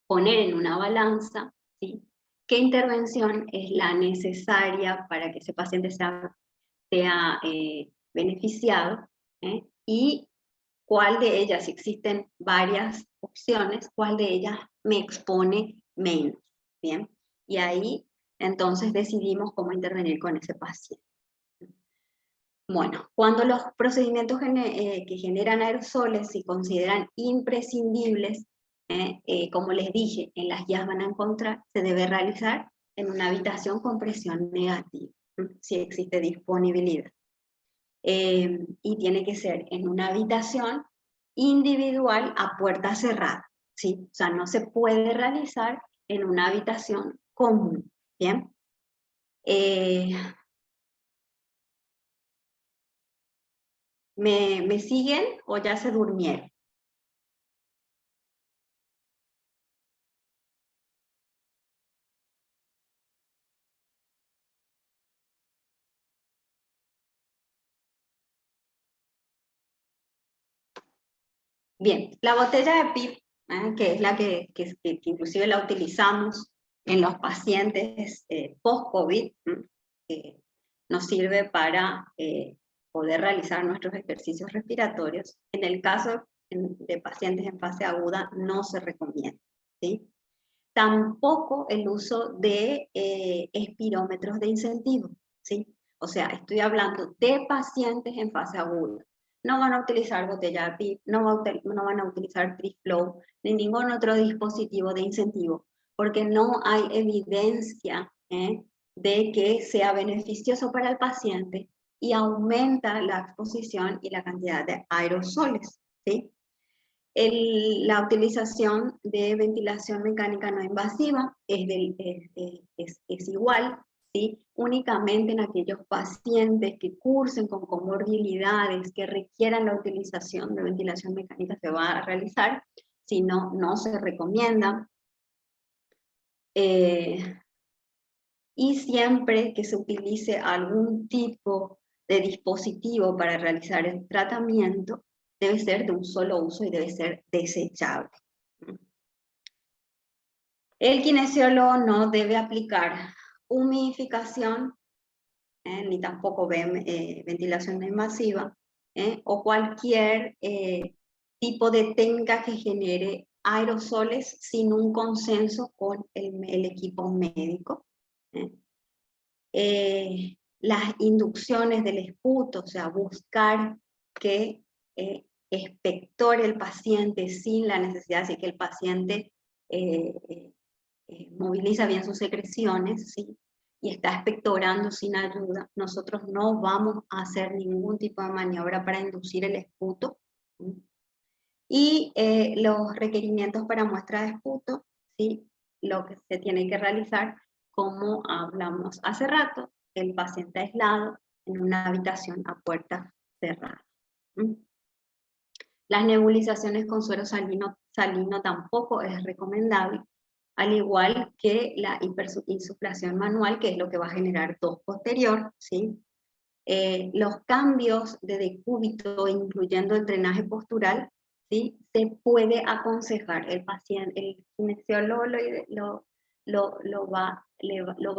poner en una balanza, ¿sí? ¿Qué intervención es la necesaria para que ese paciente sea beneficiado? Y cuál de ellas, si existen varias opciones, cuál de ellas me expone menos, ¿bien? Y ahí entonces decidimos cómo intervenir con ese paciente. Bueno, cuando los procedimientos que generan aerosoles se consideran imprescindibles, como les dije, en las guías van a encontrar, se debe realizar en una habitación con presión negativa, si existe disponibilidad. Y tiene que ser en una habitación individual a puerta cerrada, ¿sí? O sea, no se puede realizar en una habitación común, ¿bien? ¿Me siguen o ya se durmieron? Bien, la botella de PIP, que es la que inclusive la utilizamos en los pacientes post-COVID, que nos sirve para poder realizar nuestros ejercicios respiratorios. En el caso de pacientes en fase aguda no se recomienda, ¿sí? Tampoco el uso de espirómetros de incentivo, ¿sí? O sea, estoy hablando de pacientes en fase aguda. No van a utilizar botella de PIP, no van a utilizar TriFlow, ni ningún otro dispositivo de incentivo, porque no hay evidencia de que sea beneficioso para el paciente y aumenta la exposición y la cantidad de aerosoles, ¿sí? La utilización de ventilación mecánica no invasiva es igual, ¿sí? Únicamente en aquellos pacientes que cursen con comorbilidades que requieran la utilización de ventilación mecánica se va a realizar, si no, no se recomienda. Y siempre que se utilice algún tipo de dispositivo para realizar el tratamiento, debe ser de un solo uso y debe ser desechable. El kinesiólogo no debe aplicar humidificación, ni tampoco ventilación no invasiva, o cualquier tipo de técnica que genere aerosoles sin un consenso con el equipo médico. Las inducciones del esputo, o sea, buscar que expectore el paciente sin la necesidad, así que el paciente moviliza bien sus secreciones, ¿sí? Y está expectorando sin ayuda, nosotros no vamos a hacer ningún tipo de maniobra para inducir el esputo. ¿Sí? Y los requerimientos para muestra de esputo, ¿sí? Lo que se tiene que realizar, como hablamos hace rato, el paciente aislado en una habitación a puerta cerrada. Las nebulizaciones con suero salino tampoco es recomendable, al igual que la insuflación manual, que es lo que va a generar tos posterior, ¿sí? Los cambios de decúbito, incluyendo el drenaje postural, ¿sí? Se puede aconsejar. El paciente, el kinesiólogo lo va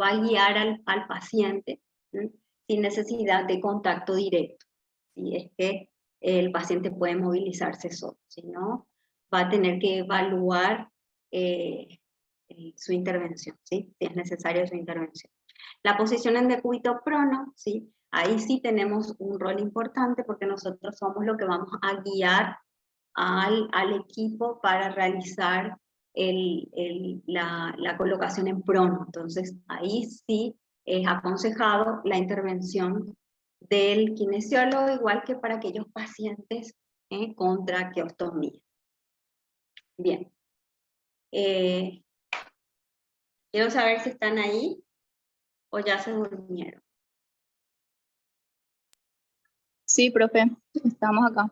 a guiar al paciente, ¿sí? Sin necesidad de contacto directo. ¿Sí? Es que el paciente puede movilizarse solo, si no, va a tener que evaluar su intervención, ¿sí? Si es necesaria su intervención. La posición en decúbito prono, ¿sí? Ahí sí tenemos un rol importante porque nosotros somos los que vamos a guiar al equipo para realizar la colocación en prono. Entonces, ahí sí es aconsejado la intervención del kinesiólogo, igual que para aquellos pacientes con traqueostomía. Bien. Quiero saber si están ahí o ya se durmieron. Sí, profe, estamos acá.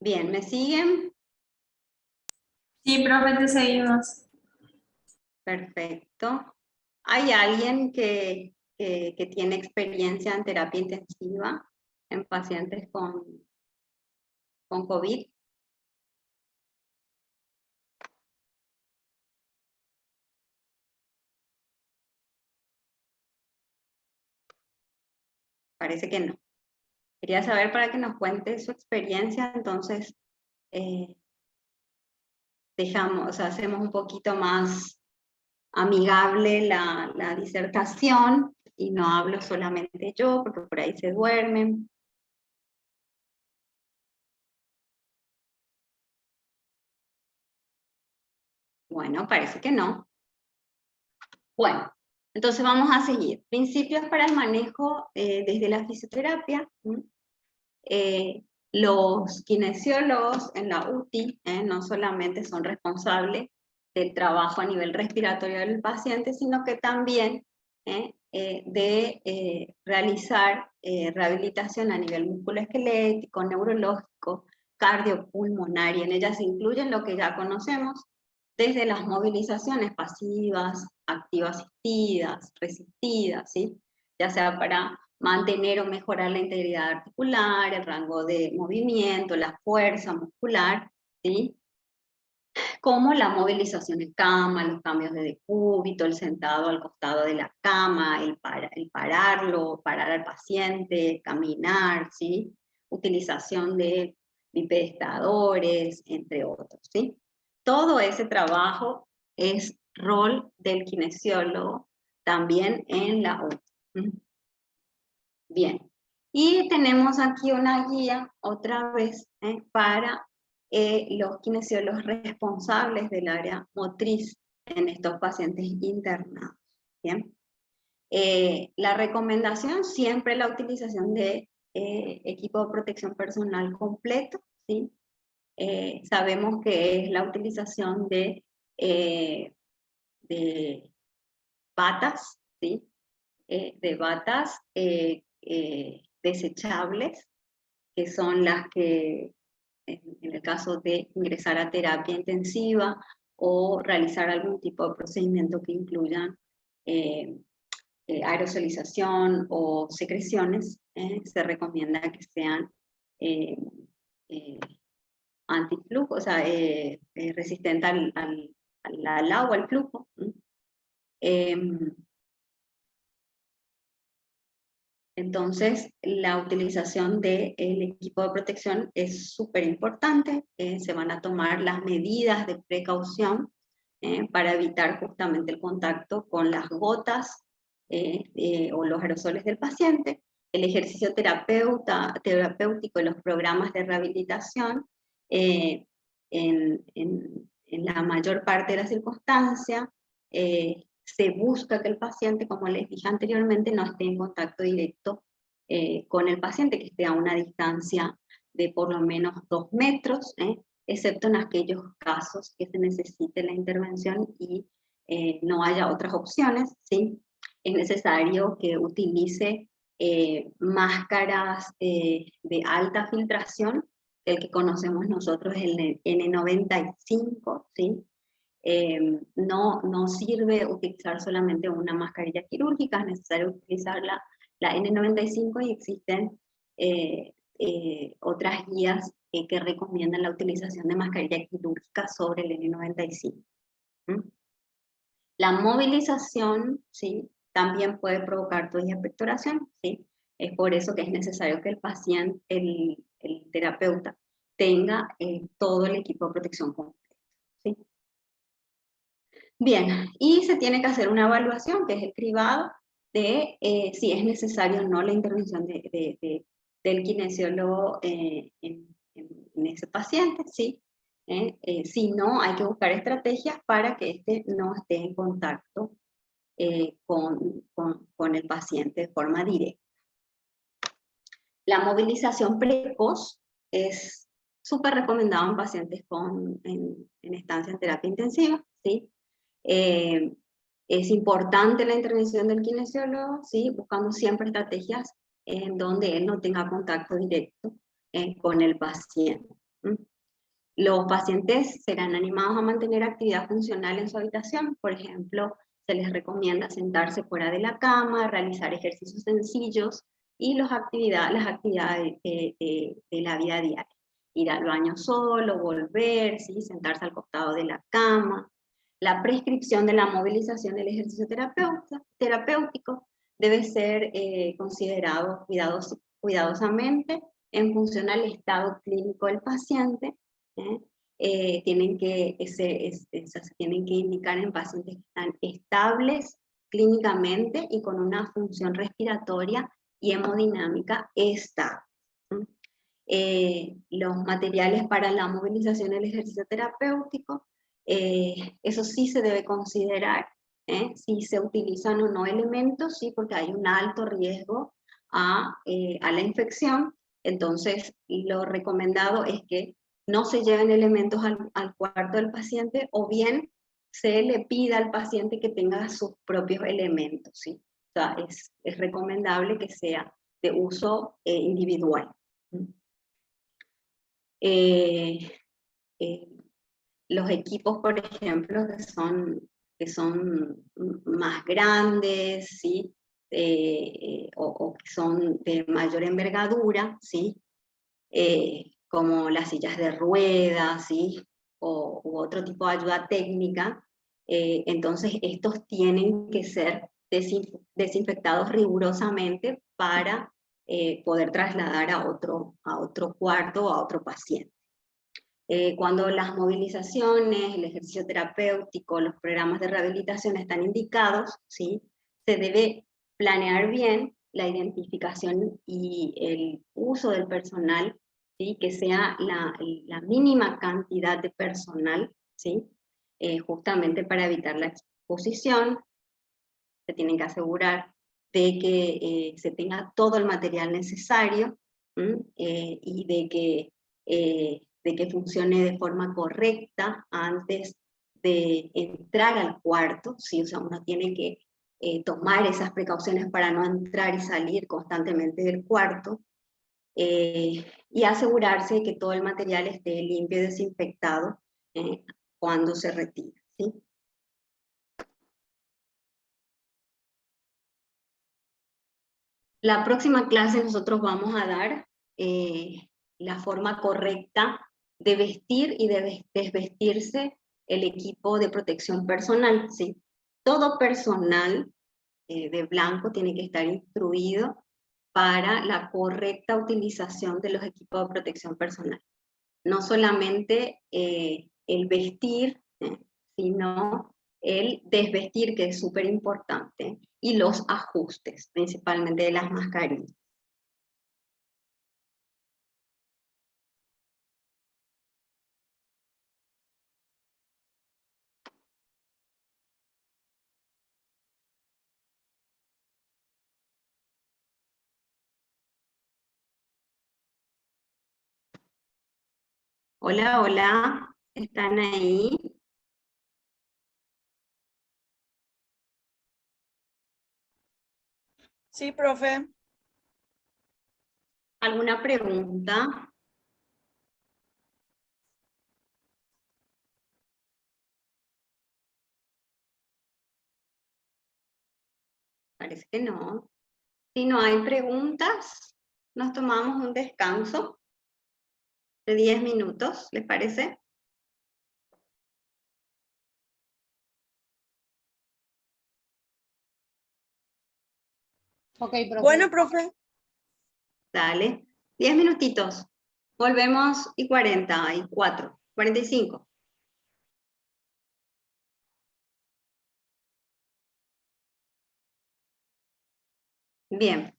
Bien, ¿me siguen? Sí, profe, te seguimos. Perfecto. ¿Hay alguien que tiene experiencia en terapia intensiva en pacientes con COVID? Parece que no. Quería saber para que nos cuente su experiencia, entonces hacemos un poquito más amigable la disertación y no hablo solamente yo, porque por ahí se duermen. Bueno, parece que no. Bueno, entonces vamos a seguir. Principios para el manejo desde la fisioterapia. Los kinesiólogos en la UTI no solamente son responsables del trabajo a nivel respiratorio del paciente, sino que también de realizar rehabilitación a nivel musculoesquelético, neurológico, cardiopulmonar, y en ellas se incluyen lo que ya conocemos, desde las movilizaciones pasivas, activas asistidas, resistidas, ¿sí? Ya sea para mantener o mejorar la integridad articular, el rango de movimiento, la fuerza muscular, ¿sí? Como la movilización en cama, los cambios de decúbito, el sentado al costado de la cama, el pararlo, parar al paciente, caminar, ¿sí? Utilización de bipedestadores, entre otros, ¿sí? Todo ese trabajo es rol del kinesiólogo también en la UTI. Bien, y tenemos aquí una guía otra vez para los kinesiólogos responsables del área motriz en estos pacientes internados. Bien, la recomendación siempre la utilización de equipo de protección personal completo, ¿sí? Sabemos que es la utilización de batas, ¿sí? De batas desechables, que son las que, en el caso de ingresar a terapia intensiva o realizar algún tipo de procedimiento que incluya aerosolización o secreciones, se recomienda que sean antiflujo, o sea, resistentes al agua, al flujo. Entonces, la utilización del equipo de protección es súper importante. Se van a tomar las medidas de precaución para evitar justamente el contacto con las gotas o los aerosoles del paciente. El ejercicio terapéutico y los programas de rehabilitación en la mayor parte de las circunstancias se busca que el paciente, como les dije anteriormente, no esté en contacto directo con el paciente, que esté a una distancia de por lo menos 2 metros, excepto en aquellos casos que se necesite la intervención y no haya otras opciones, ¿sí? Es necesario que utilice máscaras de alta filtración, el que conocemos nosotros, el N95, ¿sí? No sirve utilizar solamente una mascarilla quirúrgica, es necesario utilizar la N95 y existen otras guías que recomiendan la utilización de mascarilla quirúrgica sobre el N95. La movilización, ¿sí? También puede provocar toalla de expectoración, ¿sí? Es por eso que es necesario que el paciente, el terapeuta, tenga todo el equipo de protección completo, ¿sí? Bien, y se tiene que hacer una evaluación, que es el cribado, de si es necesario o no la intervención del kinesiólogo en ese paciente, ¿sí? Si no, hay que buscar estrategias para que éste no esté en contacto con el paciente de forma directa. La movilización precoz es súper recomendada en pacientes en estancia en terapia intensiva, ¿sí? Es importante la intervención del kinesiólogo, ¿sí? Buscando siempre estrategias en donde él no tenga contacto directo con el paciente. Los pacientes serán animados a mantener actividad funcional en su habitación. Por ejemplo, se les recomienda sentarse fuera de la cama, realizar ejercicios sencillos y las actividades de la vida diaria. Ir al baño solo, volver, ¿sí? Sentarse al costado de la cama. La prescripción de la movilización del ejercicio terapéutico debe ser considerado cuidadosamente en función al estado clínico del paciente. Tienen que indicar en pacientes que están estables clínicamente y con una función respiratoria y hemodinámica estable. Los materiales para la movilización del ejercicio terapéutico, eso sí se debe considerar, si se utilizan o no elementos, sí, porque hay un alto riesgo a la infección. Entonces, lo recomendado es que no se lleven elementos al cuarto del paciente, o bien se le pida al paciente que tenga sus propios elementos, ¿sí? O sea, es recomendable que sea de uso individual. Los equipos, por ejemplo, que son más grandes, ¿sí? O que son de mayor envergadura, ¿sí? Como las sillas de ruedas, ¿sí? U otro tipo de ayuda técnica, entonces estos tienen que ser desinfectados rigurosamente para poder trasladar a otro cuarto o a otro paciente. Cuando las movilizaciones, el ejercicio terapéutico, los programas de rehabilitación están indicados, ¿sí? Se debe planear bien la identificación y el uso del personal, ¿sí? Que sea la mínima cantidad de personal, ¿sí? Justamente para evitar la exposición. Se tienen que asegurar de que se tenga todo el material necesario, y de que funcione de forma correcta antes de entrar al cuarto, ¿sí? O sea, uno tiene que tomar esas precauciones para no entrar y salir constantemente del cuarto, y asegurarse de que todo el material esté limpio y desinfectado cuando se retira, ¿sí? La próxima clase nosotros vamos a dar la forma correcta de vestir y de desvestirse el equipo de protección personal, ¿sí? Todo personal de blanco tiene que estar instruido para la correcta utilización de los equipos de protección personal. No solamente el vestir, sino el desvestir, que es súper importante, y los ajustes, principalmente de las mascarillas. Hola, hola, ¿están ahí? Sí, profe. ¿Alguna pregunta? Parece que no. Si no hay preguntas, nos tomamos un descanso de 10 minutos, ¿les parece? Ok, profe. Bueno, profe. Dale, 10 minutitos. Volvemos y 44, 45. Bien.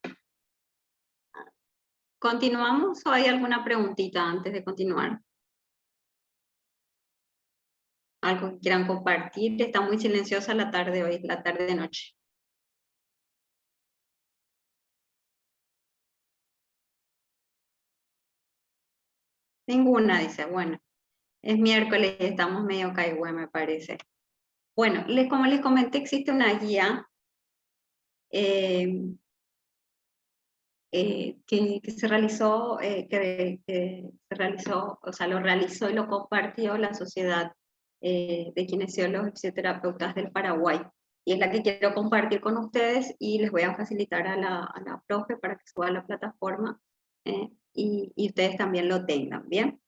¿Continuamos o hay alguna preguntita antes de continuar? ¿Algo que quieran compartir? Está muy silenciosa la tarde hoy, la tarde de noche. Ninguna, dice. Bueno, es miércoles y estamos medio caigüe, me parece. Bueno, como les comenté, existe una guía que se realizó, o sea, lo realizó y lo compartió la Sociedad de Kinesiólogos y Fisioterapeutas del Paraguay. Y es la que quiero compartir con ustedes, y les voy a facilitar a la profe para que suba a la plataforma y ustedes también lo tengan, ¿bien?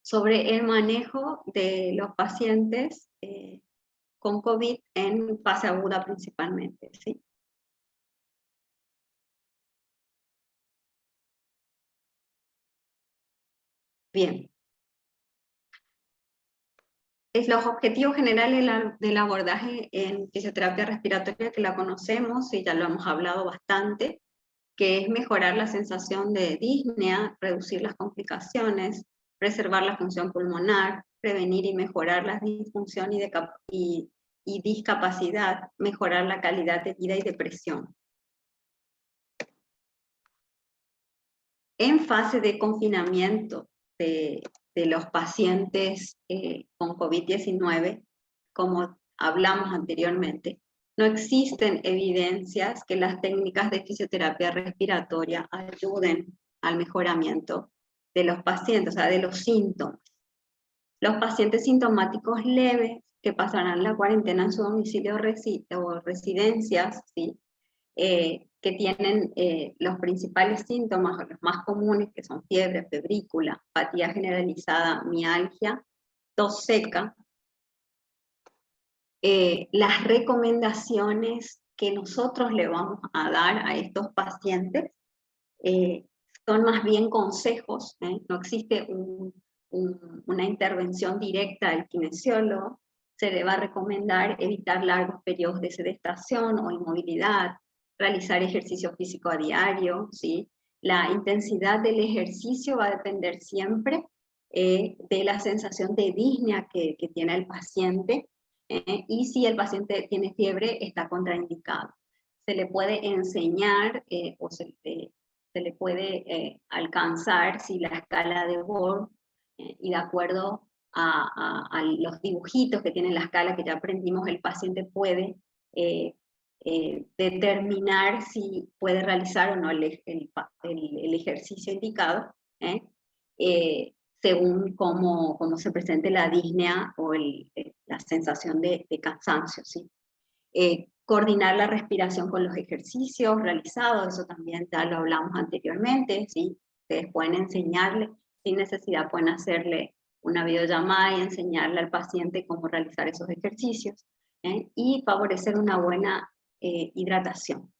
Sobre el manejo de los pacientes con COVID en fase aguda principalmente, ¿sí? Bien. los objetivos generales del abordaje en fisioterapia respiratoria, que la conocemos y ya lo hemos hablado bastante, que es mejorar la sensación de disnea, reducir las complicaciones, preservar la función pulmonar, prevenir y mejorar la disfunción y discapacidad, mejorar la calidad de vida y depresión. En fase de confinamiento de los pacientes con COVID-19, como hablamos anteriormente, no existen evidencias que las técnicas de fisioterapia respiratoria ayuden al mejoramiento de los pacientes, o sea, de los síntomas. Los pacientes sintomáticos leves que pasarán la cuarentena en su domicilio o residencias, ¿sí? Que tienen los principales síntomas, los más comunes, que son fiebre, febrícula, apatía generalizada, mialgia, tos seca. Las recomendaciones que nosotros le vamos a dar a estos pacientes son más bien consejos, no existe una intervención directa del kinesiólogo. Se le va a recomendar evitar largos periodos de sedestación o inmovilidad, realizar ejercicio físico a diario, ¿sí? La intensidad del ejercicio va a depender siempre de la sensación de disnea que tiene el paciente, y si el paciente tiene fiebre, está contraindicado. Se le puede enseñar o se le puede alcanzar si la escala de Borg, y de acuerdo a los dibujitos que tiene la escala que ya aprendimos, el paciente puede determinar si puede realizar o no el ejercicio indicado, según cómo se presente la disnea o la sensación de cansancio, ¿sí? Coordinar la respiración con los ejercicios realizados, eso también ya lo hablamos anteriormente, ¿sí? Ustedes pueden enseñarle, sin necesidad pueden hacerle una videollamada y enseñarle al paciente cómo realizar esos ejercicios, y favorecer una buena hidratación.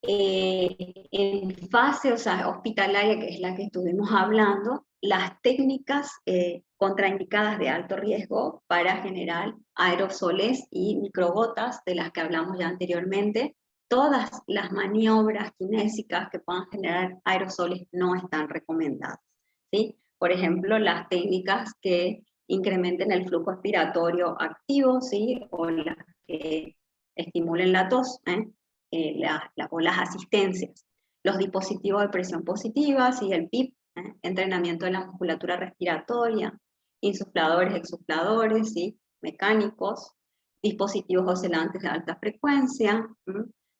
En fase, o sea, hospitalaria, que es la que estuvimos hablando, las técnicas contraindicadas de alto riesgo para generar aerosoles y microgotas, de las que hablamos ya anteriormente, todas las maniobras kinésicas que puedan generar aerosoles no están recomendadas, ¿sí? Por ejemplo, las técnicas que incrementen el flujo expiratorio activo, ¿sí? O las que estimulen la tos, o las asistencias, los dispositivos de presión positiva, ¿sí? El PIP, entrenamiento de la musculatura respiratoria, insufladores, exufladores, ¿sí? Mecánicos, dispositivos oscilantes de alta frecuencia,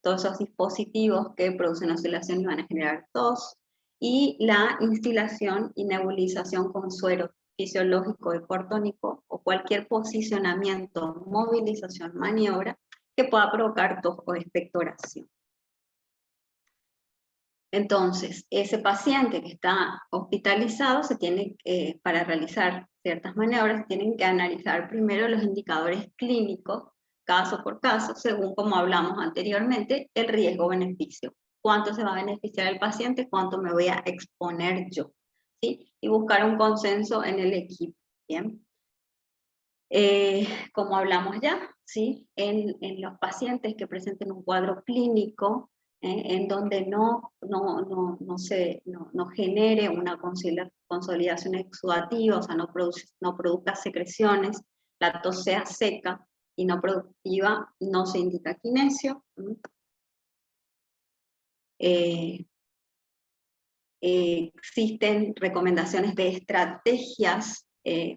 todos esos dispositivos que producen oscilación y van a generar tos, y la instilación y nebulización con suero fisiológico hipertónico o cualquier posicionamiento, movilización, maniobra que pueda provocar tos o expectoración. Entonces, ese paciente que está hospitalizado se tiene, para realizar ciertas maniobras, tienen que analizar primero los indicadores clínicos, caso por caso, según como hablamos anteriormente, el riesgo-beneficio. ¿Cuánto se va a beneficiar el paciente? ¿Cuánto me voy a exponer yo? ¿Sí? Y buscar un consenso en el equipo. ¿Bien? Como hablamos ya, ¿sí? En los pacientes que presenten un cuadro clínico, en donde no genere una consolidación exudativa, o sea, no produzca secreciones, la tos sea seca y no productiva, no se indica kinesio. Existen recomendaciones de estrategias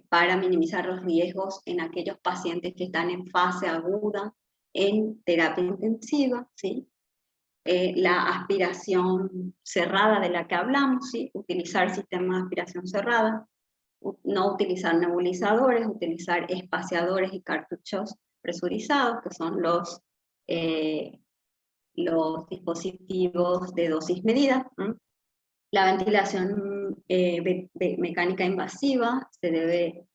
para minimizar los riesgos en aquellos pacientes que están en fase aguda en terapia intensiva, ¿sí? La aspiración cerrada de la que hablamos, ¿sí? Utilizar sistemas de aspiración cerrada, no utilizar nebulizadores, utilizar espaciadores y cartuchos presurizados, que son los dispositivos de dosis medida. La ventilación mecánica invasiva, se debe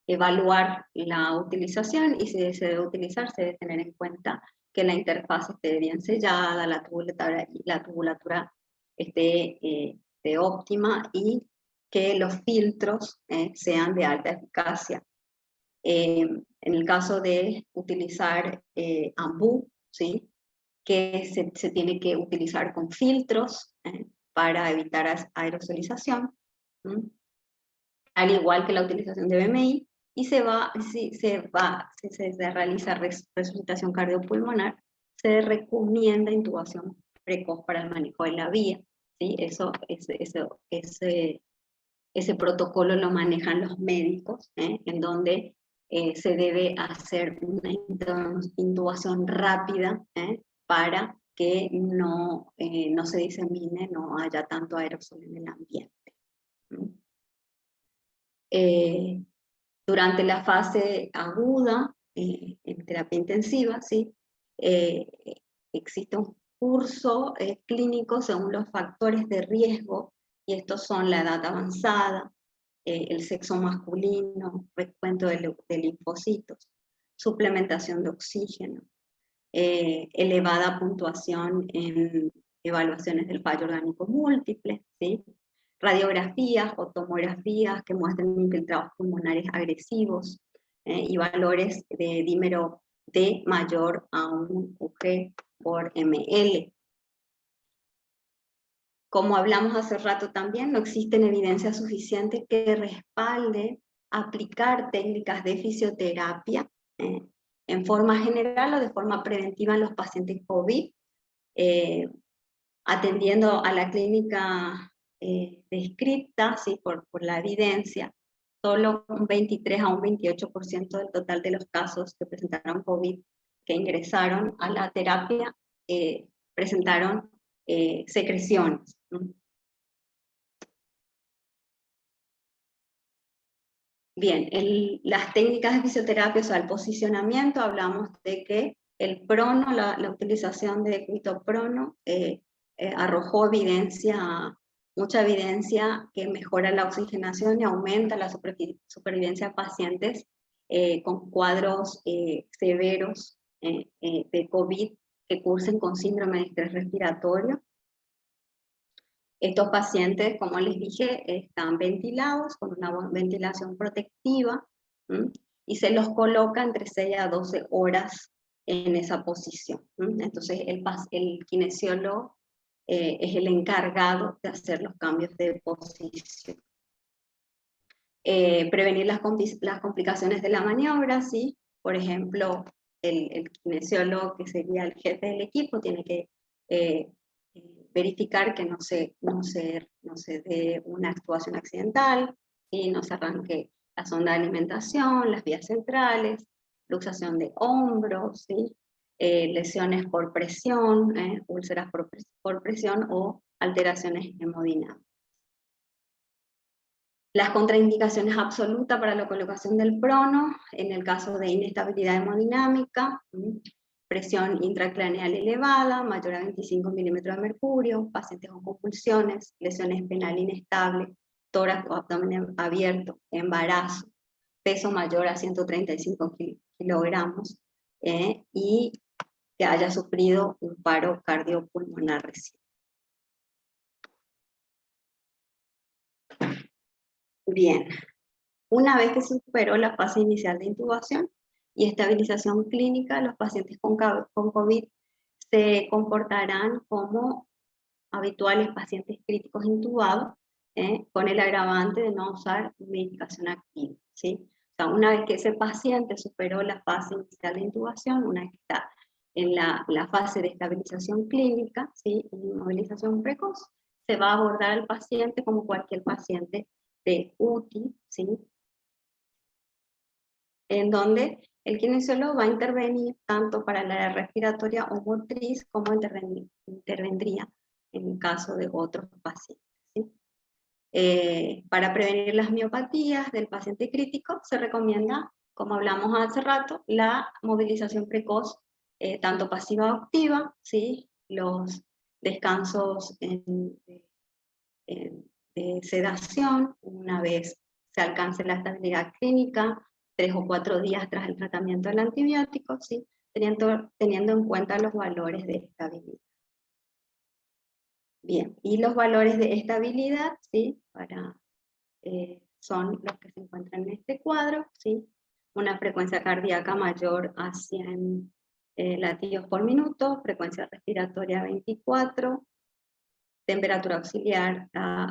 evaluar la utilización, y si se debe utilizar, se debe tener en cuenta que la interfaz esté bien sellada, la tubulatura esté óptima, y que los filtros sean de alta eficacia. En el caso de utilizar AMBU, ¿sí? Que se tiene que utilizar con filtros para evitar aerosolización, al igual que la utilización de BMI, y se realiza resucitación cardiopulmonar, se recomienda intubación precoz para el manejo de la vía, ¿sí? Ese protocolo lo manejan los médicos, en donde se debe hacer una intubación rápida para que no se disemine, no haya tanto aerosol en el ambiente. Durante la fase aguda, en terapia intensiva, ¿sí? Existe un curso clínico según los factores de riesgo, y estos son la edad avanzada, el sexo masculino, recuento de linfocitos, suplementación de oxígeno, elevada puntuación en evaluaciones del fallo orgánico múltiple, ¿sí? Radiografías o tomografías que muestren infiltrados pulmonares agresivos y valores de dímero D mayor a 1 UG por ml. Como hablamos hace rato también, no existen evidencias suficientes que respalde aplicar técnicas de fisioterapia en forma general o de forma preventiva en los pacientes COVID, atendiendo a la clínica descripta, ¿sí? por la evidencia. Solo un 23 a un 28% del total de los casos que presentaron COVID que ingresaron a la terapia presentaron secreciones. Bien, las técnicas de fisioterapia, o sea, el posicionamiento, hablamos de que el prono, la utilización de quitoprono arrojó mucha evidencia que mejora la oxigenación y aumenta la supervivencia de pacientes con cuadros severos de COVID que cursen con síndrome de estrés respiratorio. Estos pacientes, como les dije, están ventilados con una ventilación protectiva y se los coloca entre 6 a 12 horas en esa posición. Entonces el kinesiólogo es el encargado de hacer los cambios de posición. Prevenir las complicaciones de la maniobra, ¿sí? Por ejemplo, el kinesiólogo, que sería el jefe del equipo, tiene que verificar que no se dé una actuación accidental, y no se arranque la sonda de alimentación, las vías centrales, luxación de hombros, ¿sí? Lesiones por presión, úlceras por presión o alteraciones hemodinámicas. Las contraindicaciones absolutas para la colocación del prono, en el caso de inestabilidad hemodinámica, presión intracraneal elevada, mayor a 25 milímetros de mercurio, pacientes con convulsiones, lesiones penal inestable, tórax o abdomen abierto, embarazo, peso mayor a 135 kilogramos y que haya sufrido un paro cardiopulmonar reciente. Bien, una vez que se superó la fase inicial de intubación y estabilización clínica, los pacientes con COVID se comportarán como habituales pacientes críticos intubados, con el agravante de no usar medicación activa, ¿sí? O sea, una vez que ese paciente superó la fase inicial de intubación, una vez que está en la fase de estabilización clínica, ¿sí? Inmovilización precoz, se va a abordar al paciente como cualquier paciente de UTI, ¿sí? En donde el kinesiólogo va a intervenir tanto para la área respiratoria o motriz como intervendría en el caso de otros pacientes, ¿sí? Para prevenir las miopatías del paciente crítico se recomienda, como hablamos hace rato, la movilización precoz, tanto pasiva o activa, ¿sí? Los descansos de sedación, una vez se alcance la estabilidad clínica, 3 o 4 días tras el tratamiento del antibiótico, ¿sí? teniendo en cuenta los valores de estabilidad. Bien, y los valores de estabilidad, ¿sí? Para son los que se encuentran en este cuadro, ¿sí? Una frecuencia cardíaca mayor a 100 latidos por minuto, frecuencia respiratoria 24, temperatura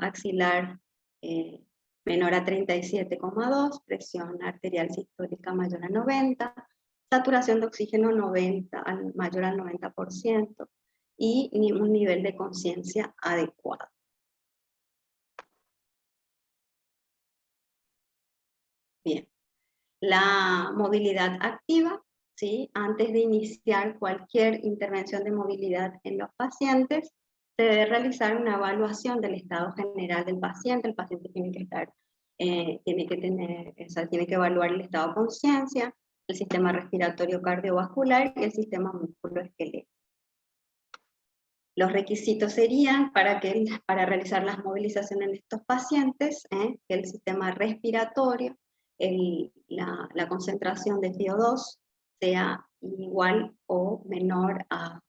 axilar menor a 37,2, presión arterial sistólica mayor a 90, saturación de oxígeno mayor al 90% y un nivel de conciencia adecuado. Bien, la movilidad activa, ¿sí? Antes de iniciar cualquier intervención de movilidad en los pacientes, se debe realizar una evaluación del estado general del paciente. El paciente tiene que estar, tiene que evaluar el estado de conciencia, el sistema respiratorio cardiovascular y el sistema músculo-esquelético. Los requisitos serían para realizar las movilizaciones en estos pacientes, que el sistema respiratorio, la concentración de FiO2 sea igual o menor a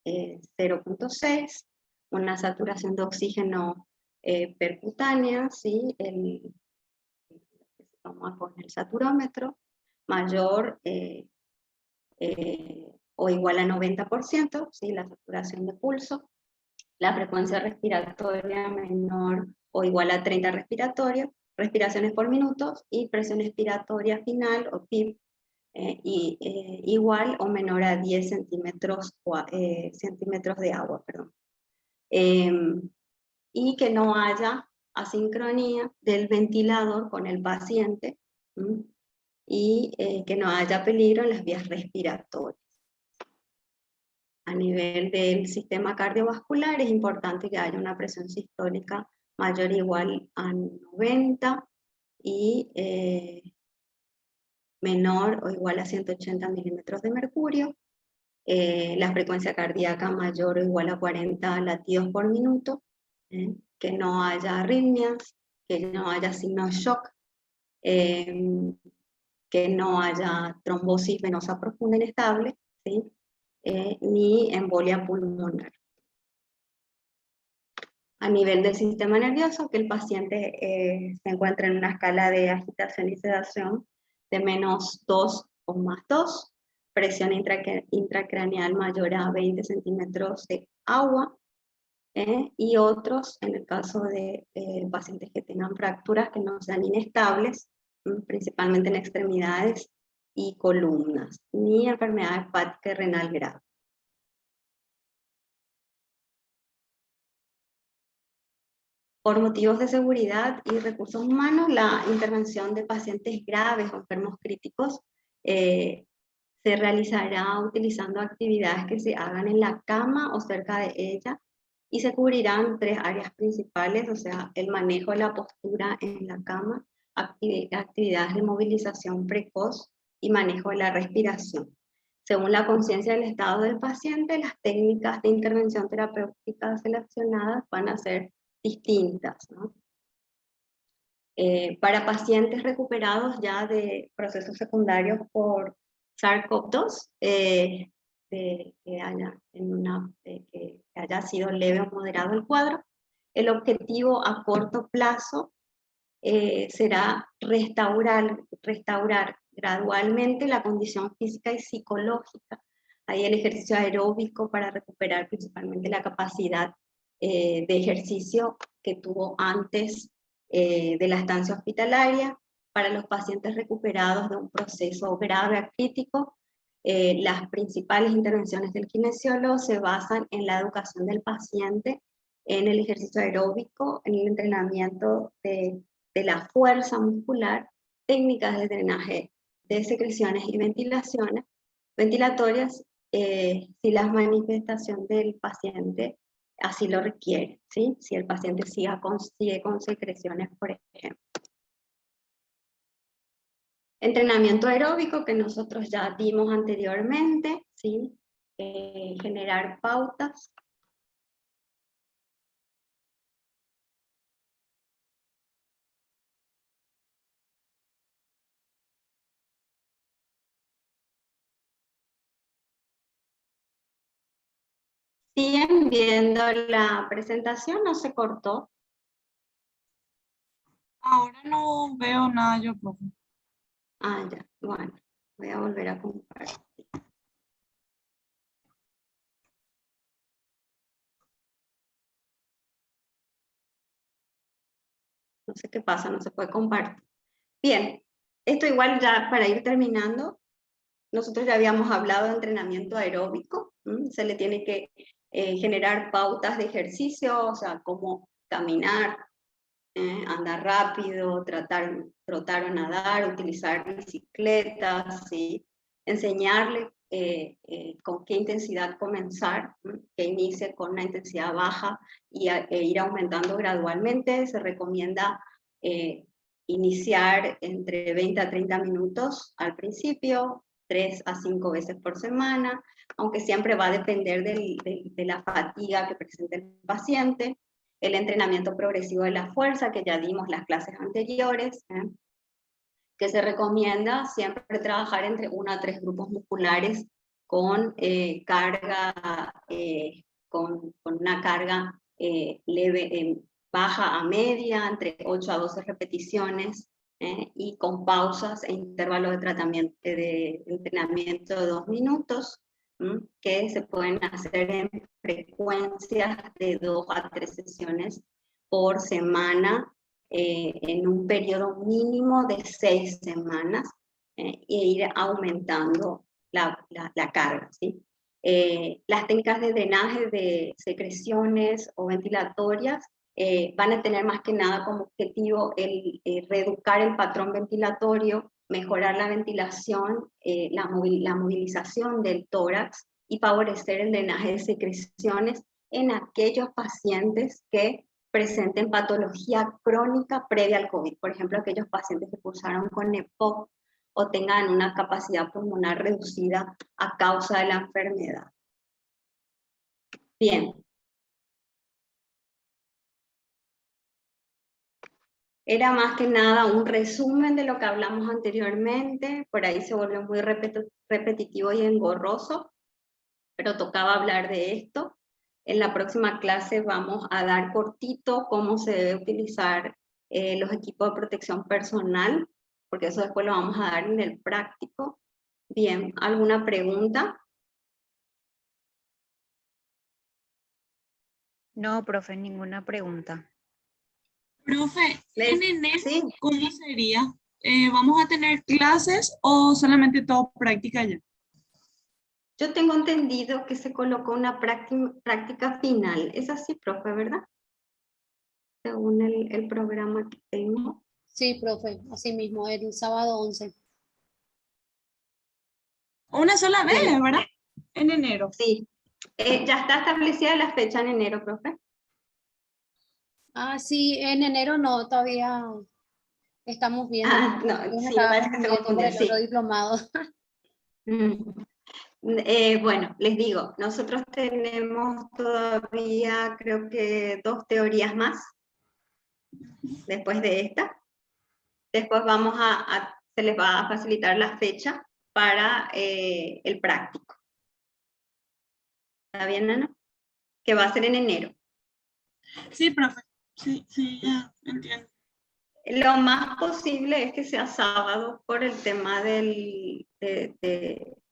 0,6, una saturación de oxígeno percutánea, ¿sí? Vamos a poner el saturómetro, mayor o igual a 90%, ¿sí? La saturación de pulso, la frecuencia respiratoria menor o igual a 30 respiraciones por minuto, y presión expiratoria final o PIB igual o menor a 10 centímetros de agua, perdón. Y que no haya asincronía del ventilador con el paciente, y que no haya peligro en las vías respiratorias. A nivel del sistema cardiovascular es importante que haya una presión sistólica mayor o igual a 90 y menor o igual a 180 milímetros de mercurio, la frecuencia cardíaca mayor o igual a 40 latidos por minuto, que no haya arritmias, que no haya signos de shock, que no haya trombosis venosa profunda inestable, ¿sí? Ni embolia pulmonar. A nivel del sistema nervioso, que el paciente se encuentre en una escala de agitación y sedación de -2 o +2, presión intracraneal mayor a 20 centímetros de agua, y otros, en el caso de pacientes que tengan fracturas que no sean inestables, principalmente en extremidades y columnas, ni enfermedad hepática y renal grave. Por motivos de seguridad y recursos humanos, la intervención de pacientes graves o enfermos críticos se realizará utilizando actividades que se hagan en la cama o cerca de ella, y se cubrirán 3 áreas principales, o sea, el manejo de la postura en la cama, actividades de movilización precoz y manejo de la respiración. Según la conciencia del estado del paciente, las técnicas de intervención terapéutica seleccionadas van a ser distintas, ¿no? Para pacientes recuperados ya de procesos secundarios por SARS-CoV-2, que haya sido leve o moderado el cuadro, el objetivo a corto plazo será restaurar gradualmente la condición física y psicológica. Hay el ejercicio aeróbico para recuperar principalmente la capacidad de ejercicio que tuvo antes de la estancia hospitalaria. Para los pacientes recuperados de un proceso grave a crítico, las principales intervenciones del kinesiólogo se basan en la educación del paciente, en el ejercicio aeróbico, en el entrenamiento de la fuerza muscular, técnicas de drenaje de secreciones y ventilatorias, si la manifestación del paciente así lo requiere, ¿sí? Si el paciente sigue con secreciones, por ejemplo. Entrenamiento aeróbico que nosotros ya dimos anteriormente, ¿sí? Generar pautas. ¿Siguen viendo la presentación? ¿No se cortó? Ahora no veo nada yo, profe. Ah, ya, bueno, voy a volver a compartir. No sé qué pasa, no se puede compartir. Bien, esto igual ya para ir terminando, nosotros ya habíamos hablado de entrenamiento aeróbico, se le tiene que generar pautas de ejercicio, o sea, como caminar, andar rápido, trotar o nadar, utilizar bicicletas, ¿sí? Enseñarle con qué intensidad comenzar, que inicie con una intensidad baja e ir aumentando gradualmente. Se recomienda iniciar entre 20 a 30 minutos al principio, 3 a 5 veces por semana, aunque siempre va a depender de la fatiga que presente el paciente. El entrenamiento progresivo de la fuerza, que ya dimos las clases anteriores, que se recomienda siempre trabajar entre 1 a 3 grupos musculares con carga, con una carga leve, baja a media, entre 8 a 12 repeticiones, y con pausas e intervalos de entrenamiento de 2 minutos, que se pueden hacer en frecuencias de 2 a 3 sesiones por semana, en un periodo mínimo de 6 semanas, e ir aumentando la carga, ¿sí? Las técnicas de drenaje de secreciones o ventilatorias van a tener más que nada como objetivo el reeducar el patrón ventilatorio, mejorar la ventilación, la movilización del tórax y favorecer el drenaje de secreciones en aquellos pacientes que presenten patología crónica previa al COVID. Por ejemplo, aquellos pacientes que cursaron con EPOC o tengan una capacidad pulmonar reducida a causa de la enfermedad. Bien. Era más que nada un resumen de lo que hablamos anteriormente, por ahí se volvió muy repetitivo y engorroso, pero tocaba hablar de esto. En la próxima clase vamos a dar cortito cómo se debe utilizar los equipos de protección personal, porque eso después lo vamos a dar en el práctico. Bien, ¿alguna pregunta? No, profe, ninguna pregunta. Profe, en enero, Sí, ¿cómo sería? ¿Vamos a tener clases o solamente todo práctica ya? yo tengo entendido que se colocó una práctica final. Es así, profe, ¿verdad? Según el programa que tengo. Sí, profe, así mismo, el sábado 11. Una sola vez, Bien. ¿verdad? En enero. Sí. ¿Ya está establecida la fecha en enero, profe? Ah, sí, en enero no, todavía estamos viendo. Ah, no, Yo me sí, estaba parece que se confundiendo por confundió, el otro sí. diplomado. Bueno, les digo, nosotros tenemos todavía, creo que 2 teorías más después de esta. Después se les va a facilitar la fecha para el práctico. ¿Está bien, Ana? Que va a ser en enero. Sí, profe. Sí, ya entiendo. Lo más posible es que sea sábado por el tema de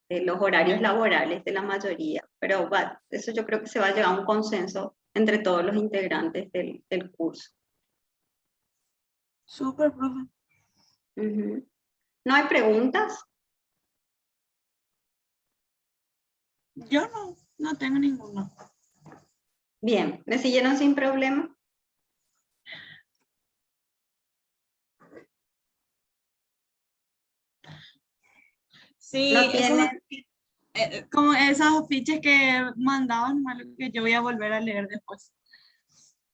los horarios laborales de la mayoría, pero eso yo creo que se va a llegar a un consenso entre todos los integrantes del curso. Súper, profe. ¿No hay preguntas? Yo no tengo ninguna. Bien, ¿me siguieron sin problema? Sí, ¿No tienen? como esas afiches que mandaban, malo que yo voy a volver a leer después.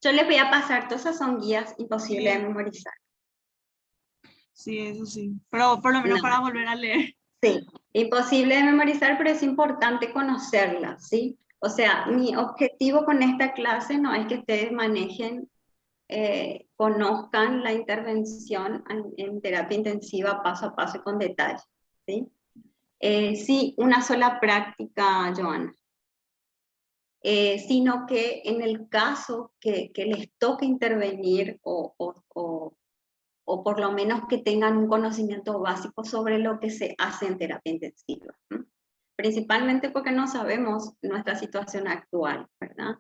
Yo les voy a pasar, todas esas son guías imposibles de memorizar. Sí, eso sí. Pero por lo menos No. para volver a leer. Sí, imposible de memorizar, pero es importante conocerla, ¿sí? O sea, mi objetivo con esta clase no es que ustedes manejen, conozcan la intervención en terapia intensiva paso a paso y con detalle, ¿sí? Sí, una sola práctica, Joana. Sino que en el caso que les toque intervenir o o por lo menos que tengan un conocimiento básico sobre lo que se hace en terapia intensiva. Principalmente porque no sabemos nuestra situación actual, ¿verdad?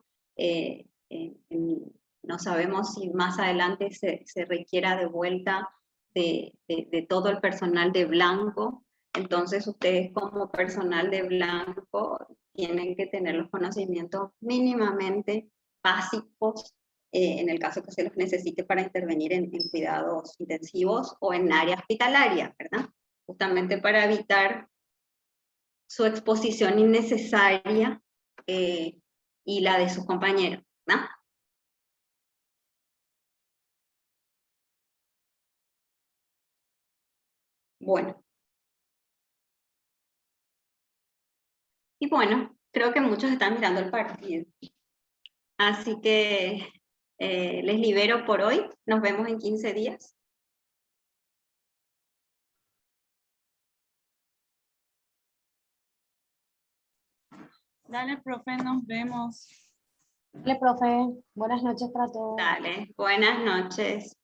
No sabemos si más adelante se requiera de vuelta de todo el personal de blanco. Entonces ustedes como personal de blanco tienen que tener los conocimientos mínimamente básicos en el caso que se los necesite para intervenir en cuidados intensivos o en área hospitalaria, ¿verdad? Justamente para evitar su exposición innecesaria y la de sus compañeros, ¿no? Bueno. Y bueno, creo que muchos están mirando el partido. Así que les libero por hoy. Nos vemos en 15 días. Dale, profe, nos vemos. Dale, profe. Buenas noches para todos. Dale, buenas noches.